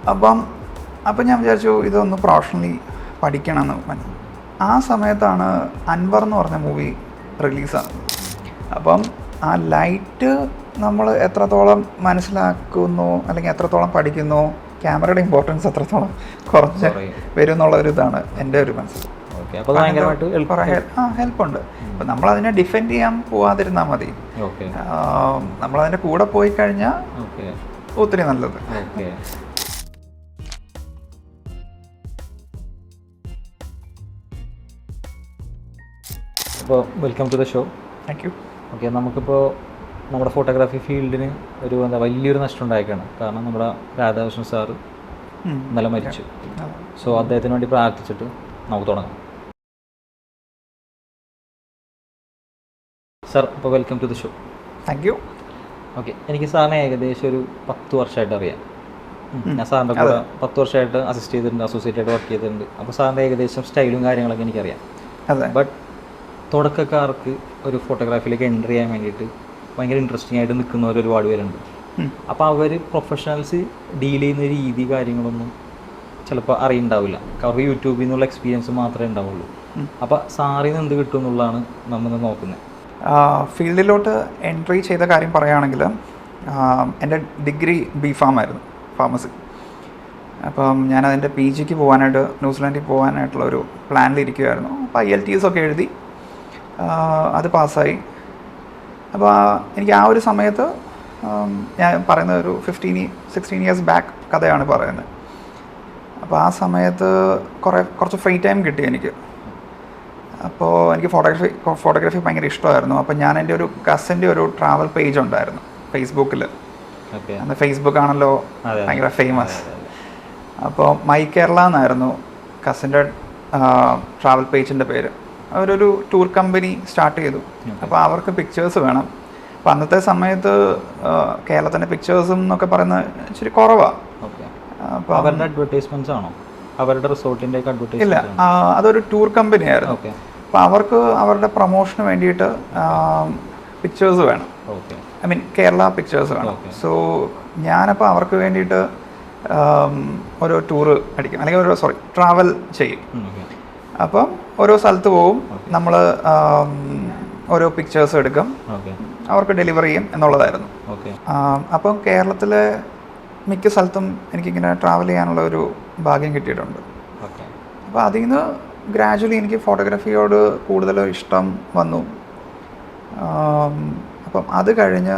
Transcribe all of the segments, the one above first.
അപ്പം ഞാൻ വിചാരിച്ചു ഇതൊന്ന് പ്രൊഫഷണലി പഠിക്കണമെന്ന്. ആ സമയത്താണ് അൻവർ എന്ന് പറഞ്ഞ മൂവി റിലീസാണ്. അപ്പം ആ ലൈറ്റ് നമ്മൾ എത്രത്തോളം മനസ്സിലാക്കുന്നു അല്ലെങ്കിൽ എത്രത്തോളം പഠിക്കുന്നു, ക്യാമറയുടെ ഇമ്പോർട്ടൻസ് എത്രത്തോളം കുറച്ച് വരും എന്നുള്ളൊരിതാണ് എൻ്റെ ഒരു മനസ്സിൽ. ഹെൽപ്പുണ്ട്. അപ്പം നമ്മളതിനെ ഡിഫെൻഡ് ചെയ്യാൻ പോവാതിരുന്നാൽ മതി. നമ്മളതിൻ്റെ കൂടെ പോയി കഴിഞ്ഞാൽ ഒത്തിരി നല്ലത്. അപ്പോൾ welcome to the show. Thank you. Okay, നമുക്കിപ്പോൾ നമ്മുടെ ഫോട്ടോഗ്രാഫി ഫീൽഡിന് ഒരു വലിയൊരു നഷ്ടം ഉണ്ടായിരിക്കുകയാണ്. കാരണം നമ്മുടെ രാധാകൃഷ്ണൻ സാറ് ഇന്നലെ മരിച്ചു. സോ അദ്ദേഹത്തിന് വേണ്ടി പ്രാർത്ഥിച്ചിട്ട് നമുക്ക് തുടങ്ങാം. സാർ, അപ്പോൾ welcome to the show. Thank you. Okay, എനിക്ക് സാറിനെ ഏകദേശം ഒരു 10 വർഷമായിട്ട് അറിയാം. ഞാൻ സാറിൻ്റെ കൂടെ 10 വർഷമായിട്ട് അസിസ്റ്റ് ചെയ്തിട്ടുണ്ട്, അസോസിയേറ്റായിട്ട് വർക്ക് ചെയ്തിട്ടുണ്ട്. അപ്പോൾ സാറിൻ്റെ ഏകദേശം സ്റ്റൈലും കാര്യങ്ങളൊക്കെ എനിക്കറിയാം. ബട്ട് തുടക്കക്കാർക്ക് ഒരു ഫോട്ടോഗ്രാഫിയിലേക്ക് എൻ്റർ ചെയ്യാൻ വേണ്ടിയിട്ട് ഭയങ്കര ഇൻട്രസ്റ്റിംഗ് ആയിട്ട് നിൽക്കുന്നവർ ഒരുപാട് പേരുണ്ട്. അപ്പോൾ അവർ പ്രൊഫഷണൽസ് ഡീൽ ചെയ്യുന്ന രീതി കാര്യങ്ങളൊന്നും ചിലപ്പോൾ അറിയുണ്ടാവില്ല. അവർക്ക് യൂട്യൂബിൽ നിന്നുള്ള എക്സ്പീരിയൻസ് മാത്രമേ ഉണ്ടാവുള്ളൂ. അപ്പോൾ സാറിൽ നിന്ന് എന്ത് കിട്ടും എന്നുള്ളതാണ് നമ്മൾ നോക്കുന്നത്. ഫീൽഡിലോട്ട് എൻട്രി ചെയ്ത കാര്യം പറയുകയാണെങ്കിൽ എൻ്റെ ഡിഗ്രി B.Pharm ആയിരുന്നു, ഫാർമസി. അപ്പം ഞാനതിൻ്റെ PGക്ക് പോകാനായിട്ട് ന്യൂസിലാൻഡിൽ പോകാനായിട്ടുള്ളൊരു പ്ലാനിലിരിക്കുമായിരുന്നു. അപ്പോൾ IELTS ഒക്കെ എഴുതി അത് പാസ്സായി. അപ്പോൾ എനിക്ക് ആ ഒരു സമയത്ത് ഞാൻ പറയുന്നത് ഒരു 15-16 ഇയേഴ്സ് ബാക്ക് കഥയാണ് പറയുന്നത്. അപ്പോൾ ആ സമയത്ത് കുറച്ച് ഫ്രീ ടൈം കിട്ടി എനിക്ക്. അപ്പോൾ എനിക്ക് ഫോട്ടോഗ്രാഫി ഭയങ്കര ഇഷ്ടമായിരുന്നു. അപ്പോൾ ഞാൻ എൻ്റെ ഒരു കസിൻ്റെ ഒരു ട്രാവൽ പേജ് ഉണ്ടായിരുന്നു ഫേസ്ബുക്കിൽ. അന്ന് ഫേസ്ബുക്ക് ആണല്ലോ ഭയങ്കര ഫേമസ്. അപ്പോൾ മൈ കേരള എന്നായിരുന്നു കസിൻ്റെ ട്രാവൽ പേജിൻ്റെ പേര്. അവരൊരു ടൂർ കമ്പനി സ്റ്റാർട്ട് ചെയ്തു. അപ്പോൾ അവർക്ക് പിക്ചേഴ്സ് വേണം. അപ്പോൾ അന്നത്തെ സമയത്ത് കേരളത്തിൻ്റെ പിക്ചേഴ്സും എന്നൊക്കെ പറയുന്നത് ഇച്ചിരി കുറവാണ്. അപ്പോൾ അവരുടെ അഡ്വർടൈസ്മെൻറ്റ്സ് ആണോ, അവരുടെ റിസോർട്ടിൻ്റെ അഡ്വർടൈസ്മെന്റ്? ഇല്ല, അതൊരു ടൂർ കമ്പനി ആയിരുന്നു. അപ്പോൾ അവർക്ക് അവരുടെ പ്രൊമോഷന് വേണ്ടിയിട്ട് പിക്ചേഴ്സ് വേണം. ഐ മീൻ കേരള പിക്ചേഴ്സ് വേണം. സോ ഞാനപ്പോൾ അവർക്ക് വേണ്ടിയിട്ട് ഓരോ ടൂറ് അടിക്കും, അല്ലെങ്കിൽ ട്രാവൽ ചെയ്യും. അപ്പം ഓരോ സ്ഥലത്ത് പോകും, നമ്മൾ ഓരോ പിക്ചേഴ്സ് എടുക്കും, അവർക്ക് ഡെലിവറി ചെയ്യും എന്നുള്ളതായിരുന്നു. അപ്പം കേരളത്തിലെ മിക്ക സ്ഥലത്തും എനിക്കിങ്ങനെ ട്രാവൽ ചെയ്യാനുള്ള ഒരു ഭാഗ്യം കിട്ടിയിട്ടുണ്ട്. അപ്പോൾ അതിൽ നിന്ന് ഗ്രാജുവലി എനിക്ക് ഫോട്ടോഗ്രാഫിയോട് കൂടുതൽ ഇഷ്ടം വന്നു. അപ്പം അത് കഴിഞ്ഞ്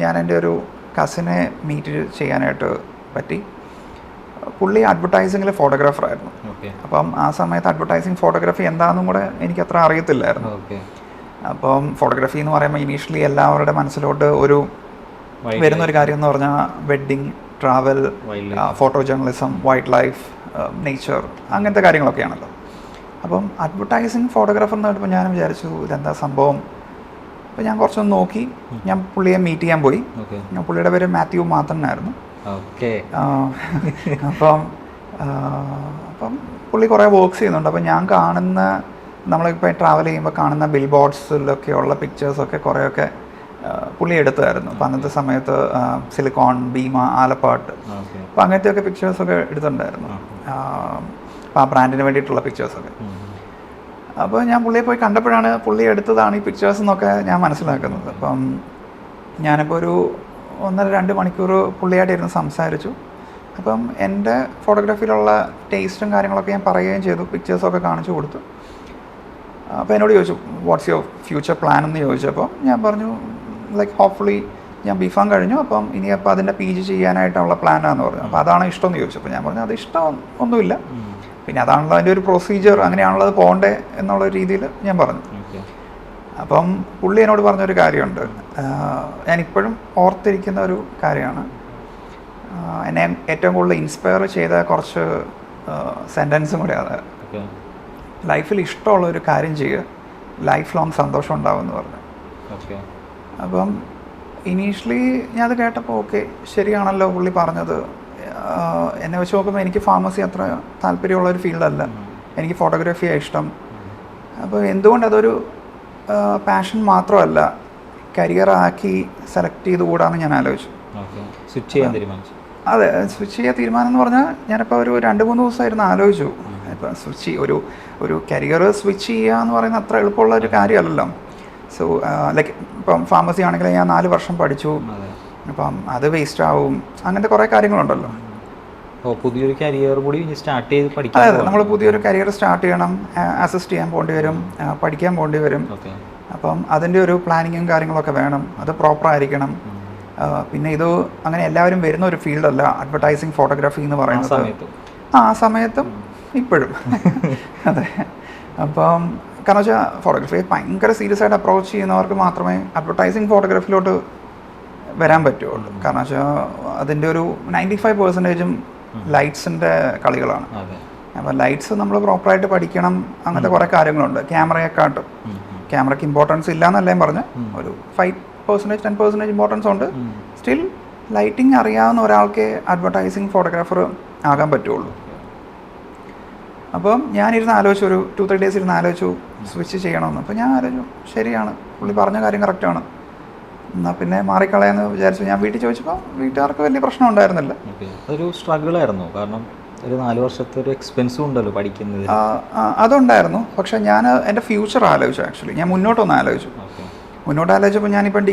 ഞാൻ എൻ്റെ ഒരു കസിനെ മീറ്റ് ചെയ്യാനായിട്ട് പറ്റി. പുള്ളി അഡ്വർടൈസിങ്ങിലെ ഫോട്ടോഗ്രാഫറായിരുന്നു. അപ്പം ആ സമയത്ത് അഡ്വർടൈസിങ് ഫോട്ടോഗ്രാഫി എന്താണെന്നും കൂടെ എനിക്കത്ര അറിയത്തില്ലായിരുന്നു. അപ്പം ഫോട്ടോഗ്രാഫി എന്ന് പറയുമ്പോൾ ഇനീഷ്യലി എല്ലാവരുടെ മനസ്സിലോട്ട് വരുന്നൊരു കാര്യം എന്ന് പറഞ്ഞാൽ wedding, travel, photo journalism, wild life, nature, അങ്ങനത്തെ കാര്യങ്ങളൊക്കെയാണല്ലോ. അപ്പം അഡ്വർടൈസിങ് ഫോട്ടോഗ്രാഫർ എന്ന് കേട്ടപ്പോൾ ഞാൻ വിചാരിച്ചു ഇതെന്താ സംഭവം. അപ്പോൾ ഞാൻ കുറച്ചൊന്ന് നോക്കി, ഞാൻ പുള്ളിയെ മീറ്റ് ചെയ്യാൻ പോയി. പുള്ളിയുടെ പേര് മാത്യു മാത്തനായിരുന്നു. അപ്പം പുള്ളി കുറേ വർക്ക്സ് ചെയ്യുന്നുണ്ട്. അപ്പം ഞാൻ കാണുന്ന, നമ്മളിപ്പോൾ ട്രാവൽ ചെയ്യുമ്പോൾ കാണുന്ന ബിൽ ബോർഡ്സിലൊക്കെയുള്ള പിക്ചേഴ്സൊക്കെ കുറേയൊക്കെ പുള്ളി എടുത്തായിരുന്നു. അപ്പം അന്നത്തെ സമയത്ത് സിലിക്കോൺ, ഭീമ, ആലപ്പാട്ട്, അപ്പം അങ്ങനത്തെയൊക്കെ പിക്ചേഴ്സൊക്കെ എടുത്തിട്ടുണ്ടായിരുന്നു. അപ്പോൾ ആ ബ്രാൻഡിന് വേണ്ടിയിട്ടുള്ള പിക്ചേഴ്സൊക്കെ. അപ്പോൾ ഞാൻ പുള്ളിയെ പോയി കണ്ടപ്പോഴാണ് പുള്ളി എടുത്തതാണ് ഈ പിക്ചേഴ്സ് എന്നൊക്കെ ഞാൻ മനസ്സിലാക്കുന്നത്. അപ്പം ഞാനിപ്പോൾ ഒരു 1.5-2 മണിക്കൂർ പുള്ളിയായിട്ട് ഇരുന്ന് സംസാരിച്ചു. അപ്പം എൻ്റെ ഫോട്ടോഗ്രാഫിയിലുള്ള ടേസ്റ്റും കാര്യങ്ങളൊക്കെ ഞാൻ പറയുകയും ചെയ്തു, പിക്ചേഴ്സൊക്കെ കാണിച്ചു കൊടുത്തു. അപ്പോൾ എന്നോട് ചോദിച്ചു വാട്ട്സ് യുവർ ഫ്യൂച്ചർ പ്ലാൻ എന്ന് ചോദിച്ചപ്പോൾ ഞാൻ പറഞ്ഞു ലൈക്ക് ഹോപ്പ്ഫുള്ളി ഞാൻ B.Pharm കഴിഞ്ഞു, അപ്പം ഇനി അപ്പോൾ അതിൻ്റെ PG ചെയ്യാനായിട്ടുള്ള പ്ലാനാണെന്ന് പറഞ്ഞു. അപ്പോൾ അതാണ് ഇഷ്ടമെന്ന് ചോദിച്ചു. അപ്പോൾ ഞാൻ പറഞ്ഞു അത് ഇഷ്ടം ഒന്നുമില്ല, പിന്നെ അതാണല്ലോ അതിൻ്റെ ഒരു പ്രൊസീജിയർ, അങ്ങനെയാണുള്ളത് പോകണ്ടേ എന്നുള്ള രീതിയിൽ ഞാൻ പറഞ്ഞു. അപ്പം പുള്ളി എന്നോട് പറഞ്ഞൊരു കാര്യമുണ്ട്, ഞാനിപ്പോഴും ഓർത്തിരിക്കുന്ന ഒരു കാര്യമാണ്. എന്നെ ഏറ്റവും കൂടുതൽ ഇൻസ്പയർ ചെയ്ത കുറച്ച് സെൻറ്റൻസും കൂടെ അത്, ലൈഫിൽ ഇഷ്ടമുള്ളൊരു കാര്യം ചെയ്യുക, ലൈഫ് ലോങ് സന്തോഷം ഉണ്ടാവുമെന്ന് പറഞ്ഞു. അപ്പം ഇനീഷ്യലി ഞാൻ അത് കേട്ടപ്പോൾ ഓക്കെ ശരിയാണല്ലോ പുള്ളി പറഞ്ഞത്. എന്നെ വെച്ച് നോക്കുമ്പോൾ എനിക്ക് ഫാർമസി അത്ര താല്പര്യമുള്ളൊരു ഫീൽഡല്ല, എനിക്ക് ഫോട്ടോഗ്രാഫിയാണ് ഇഷ്ടം. അപ്പോൾ എന്തുകൊണ്ട് അതൊരു പാഷൻ മാത്രമല്ല കരിയറാക്കി സെലക്ട് ചെയ്തുകൂടാന്ന് ഞാൻ ആലോചിച്ചു. സ്വിച്ച് ചെയ്യാൻ തീരുമാനിച്ചു. അതെ, സ്വിച്ച് ചെയ്യാൻ തീരുമാനം എന്ന് പറഞ്ഞാൽ ഞാനിപ്പോൾ ഒരു 2-3 ദിവസമായിരുന്നു ആലോചിച്ചു. ഇപ്പം സ്വിച്ച് ഒരു കരിയർ സ്വിച്ച് ചെയ്യുക എന്ന് പറയുന്നത് അത്ര എളുപ്പമുള്ള ഒരു കാര്യമല്ലല്ലോ. സോ ലൈക്ക് ഇപ്പം ഫാർമസി ആണെങ്കിൽ ഞാൻ 4 വർഷം പഠിച്ചു, അപ്പം അത് വേസ്റ്റ് ആവും, അങ്ങനത്തെ കുറേ കാര്യങ്ങളുണ്ടല്ലോ. പുതിയൊരു കരിയർ കൂടി സ്റ്റാർട്ട് ചെയ്ത് പഠിക്കാൻ. അതെ, നമ്മൾ പുതിയൊരു കരിയർ സ്റ്റാർട്ട് ചെയ്യണം, അസിസ്റ്റ് ചെയ്യാൻ പോകേണ്ടി വരും, പഠിക്കാൻ പോകേണ്ടി വരും. അപ്പം അതിൻ്റെ ഒരു പ്ലാനിങ്ങും കാര്യങ്ങളൊക്കെ വേണം, അത് പ്രോപ്പറായിരിക്കണം. പിന്നെ ഇത് അങ്ങനെ എല്ലാവരും വരുന്ന ഒരു ഫീൽഡല്ല അഡ്വർടൈസിങ് ഫോട്ടോഗ്രാഫി എന്ന് പറയുന്നത്. ആ സമയത്തും ഇപ്പോഴും അതെ. അപ്പം കാരണം വെച്ചാൽ ഫോട്ടോഗ്രാഫി ഭയങ്കര സീരിയസ് ആയിട്ട് അപ്രോച്ച് ചെയ്യുന്നവർക്ക് മാത്രമേ അഡ്വർടൈസിങ് ഫോട്ടോഗ്രാഫിയിലോട്ട് വരാൻ പറ്റുള്ളൂ. കാരണം വെച്ചാൽ അതിൻ്റെ ഒരു 95% ലൈറ്റ്സിൻ്റെ കളികളാണ്. അപ്പോൾ ലൈറ്റ്സ് നമ്മൾ പ്രോപ്പറായിട്ട് പഠിക്കണം, അങ്ങനത്തെ കുറേ കാര്യങ്ങളുണ്ട്. ക്യാമറയെക്കാട്ടും ക്യാമറയ്ക്ക് ഇമ്പോർട്ടൻസ് ഇല്ല എന്നല്ല ഞാൻ പറഞ്ഞ്, ഒരു 5% 10% ഇമ്പോർട്ടൻസ് ഉണ്ട്. സ്റ്റിൽ ലൈറ്റിംഗ് അറിയാവുന്ന ഒരാൾക്ക് അഡ്വർടൈസിങ് ഫോട്ടോഗ്രാഫർ ആകാൻ പറ്റുള്ളൂ. അപ്പം ഞാനിരുന്ന് ആലോചിച്ചു, ഒരു 2-3 ഡേയ്സ് ഇരുന്ന് ആലോചിച്ചു സ്വിച്ച് ചെയ്യണമെന്ന്. അപ്പോൾ ഞാൻ ആലോചിച്ചു ശരിയാണ്, പുള്ളി പറഞ്ഞ കാര്യം കറക്റ്റാണ്, എന്നാൽ പിന്നെ മാറിക്കളയാന്ന് വിചാരിച്ചു. ഞാൻ വീട്ടിൽ ചോദിച്ചപ്പോൾ വീട്ടുകാർക്ക് വലിയ പ്രശ്നം ഉണ്ടായിരുന്നില്ല. അതൊരു സ്ട്രഗിളായിരുന്നു, കാരണം ഒരു 4 വർഷത്തെ ഒരു എക്സ്പെൻസും ഉണ്ടല്ലോ പഠിക്കുന്നത്. അതുണ്ടായിരുന്നു. പക്ഷേ ഞാൻ എൻ്റെ ഫ്യൂച്ചർ ആലോചിച്ചു. ആക്ച്വലി ഞാൻ മുന്നോട്ടൊന്ന് ആലോചിച്ചു. മുന്നോട്ട് ആലോചിച്ചപ്പോൾ ഞാനിപ്പം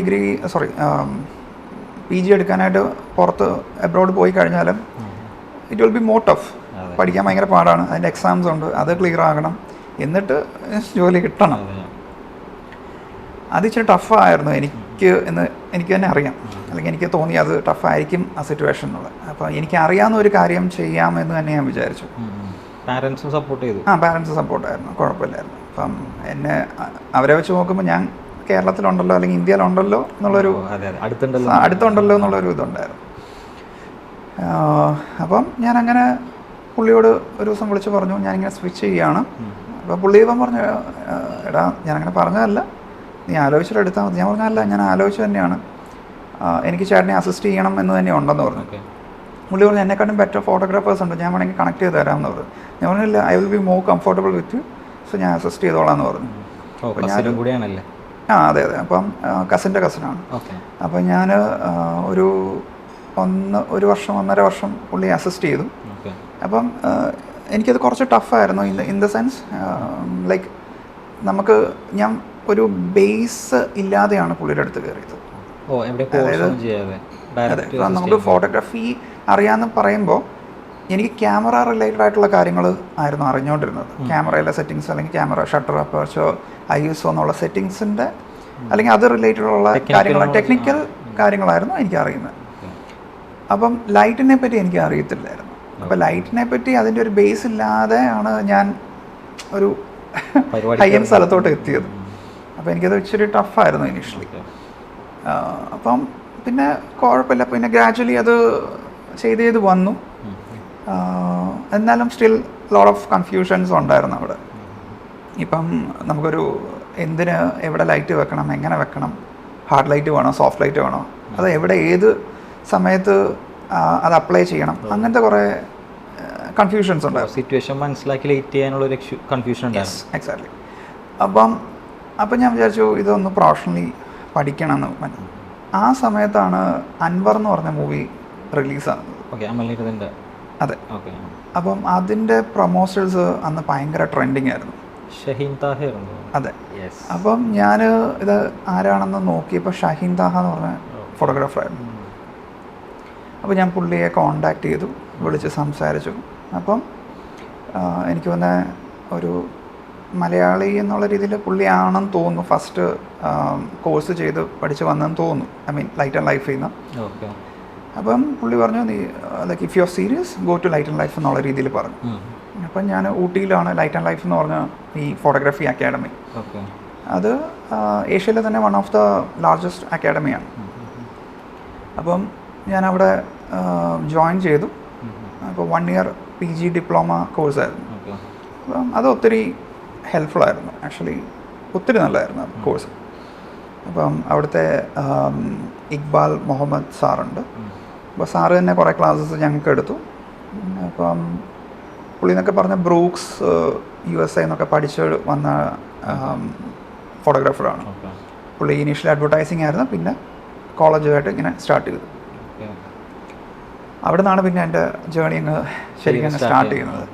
PG എടുക്കാനായിട്ട് പുറത്ത് എബ്രോഡ് പോയി കഴിഞ്ഞാലും it will be more tough. പഠിക്കാൻ ഭയങ്കര പാടാണ്, അതിൻ്റെ എക്സാംസ് ഉണ്ട്, അത് ക്ലിയർ ആകണം, എന്നിട്ട് ജോലി കിട്ടണം. അത് ഇച്ചിരി ടഫായിരുന്നു എനിക്ക് തന്നെ അറിയാം, അല്ലെങ്കിൽ എനിക്ക് തോന്നി അത് ടഫായിരിക്കും ആ സിറ്റുവേഷൻ എന്നുള്ളത്. അപ്പോൾ എനിക്ക് അറിയാവുന്ന ഒരു കാര്യം ചെയ്യാമെന്ന് തന്നെ ഞാൻ വിചാരിച്ചു. പാരൻസും സപ്പോർട്ട് ചെയ്തു? പാരൻസ് സപ്പോർട്ടായിരുന്നു, കുഴപ്പമില്ലായിരുന്നു. അപ്പം എന്നെ അവരെ വെച്ച് നോക്കുമ്പോൾ ഞാൻ കേരളത്തിലുണ്ടല്ലോ അല്ലെങ്കിൽ ഇന്ത്യയിലുണ്ടല്ലോ എന്നുള്ളൊരു അടുത്തുണ്ടല്ലോ എന്നുള്ളൊരു ഇതുണ്ടായിരുന്നു. അപ്പം ഞാനങ്ങനെ പുള്ളിയോട് ഒരു ദിവസം വിളിച്ച് പറഞ്ഞു ഞാനിങ്ങനെ സ്വിച്ച് ചെയ്യുകയാണ്. അപ്പോൾ പുള്ളി ഇപ്പം പറഞ്ഞു, എടാ ഞാനങ്ങനെ പറഞ്ഞതല്ല, നീ ആലോചിച്ചിട്ട് എടുത്താൽ മതി. ഞാൻ പറഞ്ഞല്ല, ഞാൻ ആലോചിച്ച് തന്നെയാണ്, എനിക്ക് ചേട്ടനെ അസിസ്റ്റ് ചെയ്യണം എന്ന് തന്നെ ഉണ്ടെന്ന് പറഞ്ഞു. പുള്ളി പറഞ്ഞു എന്നെക്കാട്ടും ബെറ്റർ ഫോട്ടോഗ്രാഫേഴ്സ് ഉണ്ട്, ഞാൻ വേണമെങ്കിൽ കണക്ട് ചെയ്ത് തരാമെന്ന് പറഞ്ഞു. ഞാൻ പറഞ്ഞില്ല, I will be more comfortable with you, so ഞാൻ അസിസ്റ്റ് ചെയ്തോളാം എന്ന് പറഞ്ഞു. അതെ. അപ്പം കസിൻ്റെ കസിനാണ്. അപ്പം ഞാൻ ഒരു 1 വർഷം 1.5 വർഷം പുള്ളി അസിസ്റ്റ് ചെയ്തു. അപ്പം എനിക്കത് കുറച്ച് ടഫായിരുന്നു ഇൻ ദ സെൻസ് ലൈക്ക് ഞാൻ ഒരു ബേസ് ഇല്ലാതെയാണ് പുള്ളിയുടെ അടുത്ത് കയറിയത്. അതായത് നമുക്ക് ഫോട്ടോഗ്രാഫി അറിയാമെന്ന് പറയുമ്പോൾ എനിക്ക് ക്യാമറ റിലേറ്റഡ് ആയിട്ടുള്ള കാര്യങ്ങൾ ആയിരുന്നു അറിഞ്ഞുകൊണ്ടിരുന്നത്. ക്യാമറയിലെ സെറ്റിങ്സ്, അല്ലെങ്കിൽ ക്യാമറ ഷട്ടർ, അപ്പർച്ചർ, ISO എന്നുള്ള സെറ്റിങ്സിൻ്റെ അല്ലെങ്കിൽ അത് റിലേറ്റഡ് ഉള്ള കാര്യങ്ങൾ, ടെക്നിക്കൽ കാര്യങ്ങളായിരുന്നു എനിക്ക് അറിയുന്നത്. അപ്പം ലൈറ്റിനെ പറ്റി എനിക്ക് അറിയത്തില്ലായിരുന്നു. അപ്പോൾ ലൈറ്റിനെ പറ്റി അതിൻ്റെ ഒരു ബേസ് ഇല്ലാതെ ആണ് ഞാൻ ഒരു ഹൈ എൻഡ് സ്ഥലത്തോട്ട് എത്തിയത്. അപ്പോൾ എനിക്കത് ഇച്ചിരി ടഫായിരുന്നു ഇനീഷ്യലി. അപ്പം പിന്നെ കുഴപ്പമില്ല, പിന്നെ ഗ്രാജുവലി അത് ചെയ്ത് വന്നു. എന്നാലും സ്റ്റിൽ ലോട്ട് ഓഫ് കൺഫ്യൂഷൻസ് ഉണ്ടായിരുന്നു അവിടെ. ഇപ്പം നമുക്കൊരു എവിടെ ലൈറ്റ് വെക്കണം, എങ്ങനെ വെക്കണം, ഹാർഡ് ലൈറ്റ് വേണോ, സോഫ്റ്റ് ലൈറ്റ് വേണോ, അത് എവിടെ ഏത് സമയത്ത് അത് അപ്ലൈ ചെയ്യണം, അങ്ങനത്തെ കുറേ കൺഫ്യൂഷൻസ് ഉണ്ടായിരുന്നു. സിറ്റുവേഷൻ മനസ്സിലാക്കി ലൈറ്റ് ചെയ്യാനുള്ള ഒരു കൺഫ്യൂഷൻ ഉണ്ടായിരുന്നു. എക്സാക്ട്ലി. അപ്പം ഞാൻ വിചാരിച്ചു ഇതൊന്ന് പ്രൊഫഷണലി പഠിക്കണമെന്ന്. ആ സമയത്താണ് അൻവർ എന്ന് പറഞ്ഞ മൂവി റിലീസാകുന്നത്. അതെ. അപ്പം അതിൻ്റെ പ്രൊമോഷൻസ് അന്ന് ഭയങ്കര ട്രെൻഡിങ് ആയിരുന്നു. ഷഹീൻ താഹ. അതെ. അപ്പം ഞാൻ ഇത് ആരാണെന്ന് നോക്കിയപ്പോൾ ഷഹീൻ താഹ എന്ന് പറഞ്ഞ ഫോട്ടോഗ്രാഫറായിരുന്നു. അപ്പോൾ ഞാൻ പുള്ളിയെ കോണ്ടാക്ട് ചെയ്തു, വിളിച്ച് സംസാരിച്ചു. അപ്പം എനിക്ക് വന്ന ഒരു മലയാളി എന്നുള്ള രീതിയിൽ പുള്ളിയാണെന്ന് തോന്നുന്നു, ഫസ്റ്റ് കോഴ്സ് ചെയ്ത് പഠിച്ച് വന്നെന്ന് തോന്നുന്നു, I mean light and life ചെയ്യുന്ന. അപ്പം പുള്ളി പറഞ്ഞു, നീ like if you are serious go to light and life എന്നുള്ള രീതിയിൽ പറഞ്ഞു. അപ്പം ഞാൻ ഊട്ടിയിലാണ് ലൈറ്റ് ആൻഡ് ലൈഫ് എന്ന് പറഞ്ഞ ഈ ഫോട്ടോഗ്രാഫി അക്കാഡമി. അത് ഏഷ്യയിലെ തന്നെ വൺ ഓഫ് ദ ലാർജസ്റ്റ് അക്കാഡമിയാണ്. അപ്പം ഞാൻ അവിടെ ജോയിൻ ചെയ്തു. അപ്പോൾ 1 ഇയർ PG ഡിപ്ലോമ കോഴ്സായിരുന്നു. അപ്പം അത് ഒത്തിരി ഹെൽപ്ഫുള്ളായിരുന്നു, ആക്ച്വലി ഒത്തിരി നല്ലതായിരുന്നു ആ കോഴ്സ്. അപ്പം അവിടുത്തെ ഇക്ബാൽ മുഹമ്മദ് സാറുണ്ട്. അപ്പോൾ സാറ് തന്നെ കുറേ ക്ലാസ്സസ് ഞങ്ങൾക്ക് എടുത്തു. അപ്പം പുള്ളി എന്നൊക്കെ പറഞ്ഞ ബ്രൂക്സ് USA എന്നൊക്കെ പഠിച്ച് വന്ന ഫോട്ടോഗ്രാഫറാണ്. പുള്ളി ഇനീഷ്യലി അഡ്വർടൈസിങ് ആയിരുന്നു, പിന്നെ കോളേജുമായിട്ട് ഇങ്ങനെ സ്റ്റാർട്ട് ചെയ്തു. അവിടെ നിന്നാണ് പിന്നെ എൻ്റെ ജേണി അങ്ങ് ശരിക്കും സ്റ്റാർട്ട് ചെയ്യുന്നത്.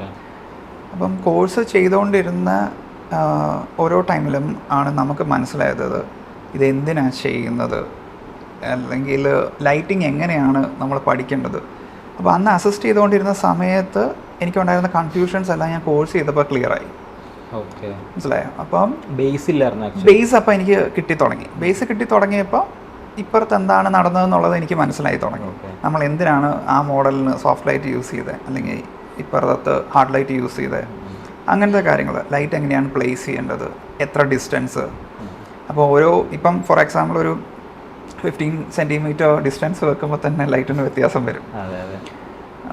അപ്പം കോഴ്സ് ചെയ്തുകൊണ്ടിരുന്ന ഓരോ ടൈമിലും ആണ് നമുക്ക് മനസ്സിലായത് ഇതെന്തിനാണ് ചെയ്യുന്നത്, അല്ലെങ്കിൽ ലൈറ്റിംഗ് എങ്ങനെയാണ് നമ്മൾ പഠിക്കേണ്ടത്. അപ്പോൾ അന്ന് അസിസ്റ്റ് ചെയ്തുകൊണ്ടിരുന്ന സമയത്ത് എനിക്കുണ്ടായിരുന്ന കൺഫ്യൂഷൻസ് എല്ലാം ഞാൻ കോഴ്സ് ചെയ്തപ്പോൾ ക്ലിയറായി. മനസ്സിലായോ? അപ്പം ബേസ് അപ്പം എനിക്ക് കിട്ടി തുടങ്ങിയപ്പോൾ ഇപ്പുറത്ത് എന്താണ് നടന്നതെന്നുള്ളത് എനിക്ക് മനസ്സിലായി തുടങ്ങി. നമ്മൾ എന്തിനാണ് ആ മോഡലിന് സോഫ്റ്റ് ലൈറ്റ് യൂസ് ചെയ്തത്, അല്ലെങ്കിൽ ഇപ്പുറത്ത് ഹാർഡ് ലൈറ്റ് യൂസ് ചെയ്തത്, അങ്ങനത്തെ കാര്യങ്ങൾ. ലൈറ്റ് എങ്ങനെയാണ് പ്ലേസ് ചെയ്യേണ്ടത്, എത്ര ഡിസ്റ്റൻസ്. അപ്പോൾ ഇപ്പം ഫോർ എക്സാമ്പിൾ ഒരു 15 സെൻറ്റിമീറ്റർ ഡിസ്റ്റൻസ് വെക്കുമ്പോൾ തന്നെ ലൈറ്റിന് വ്യത്യാസം വരും.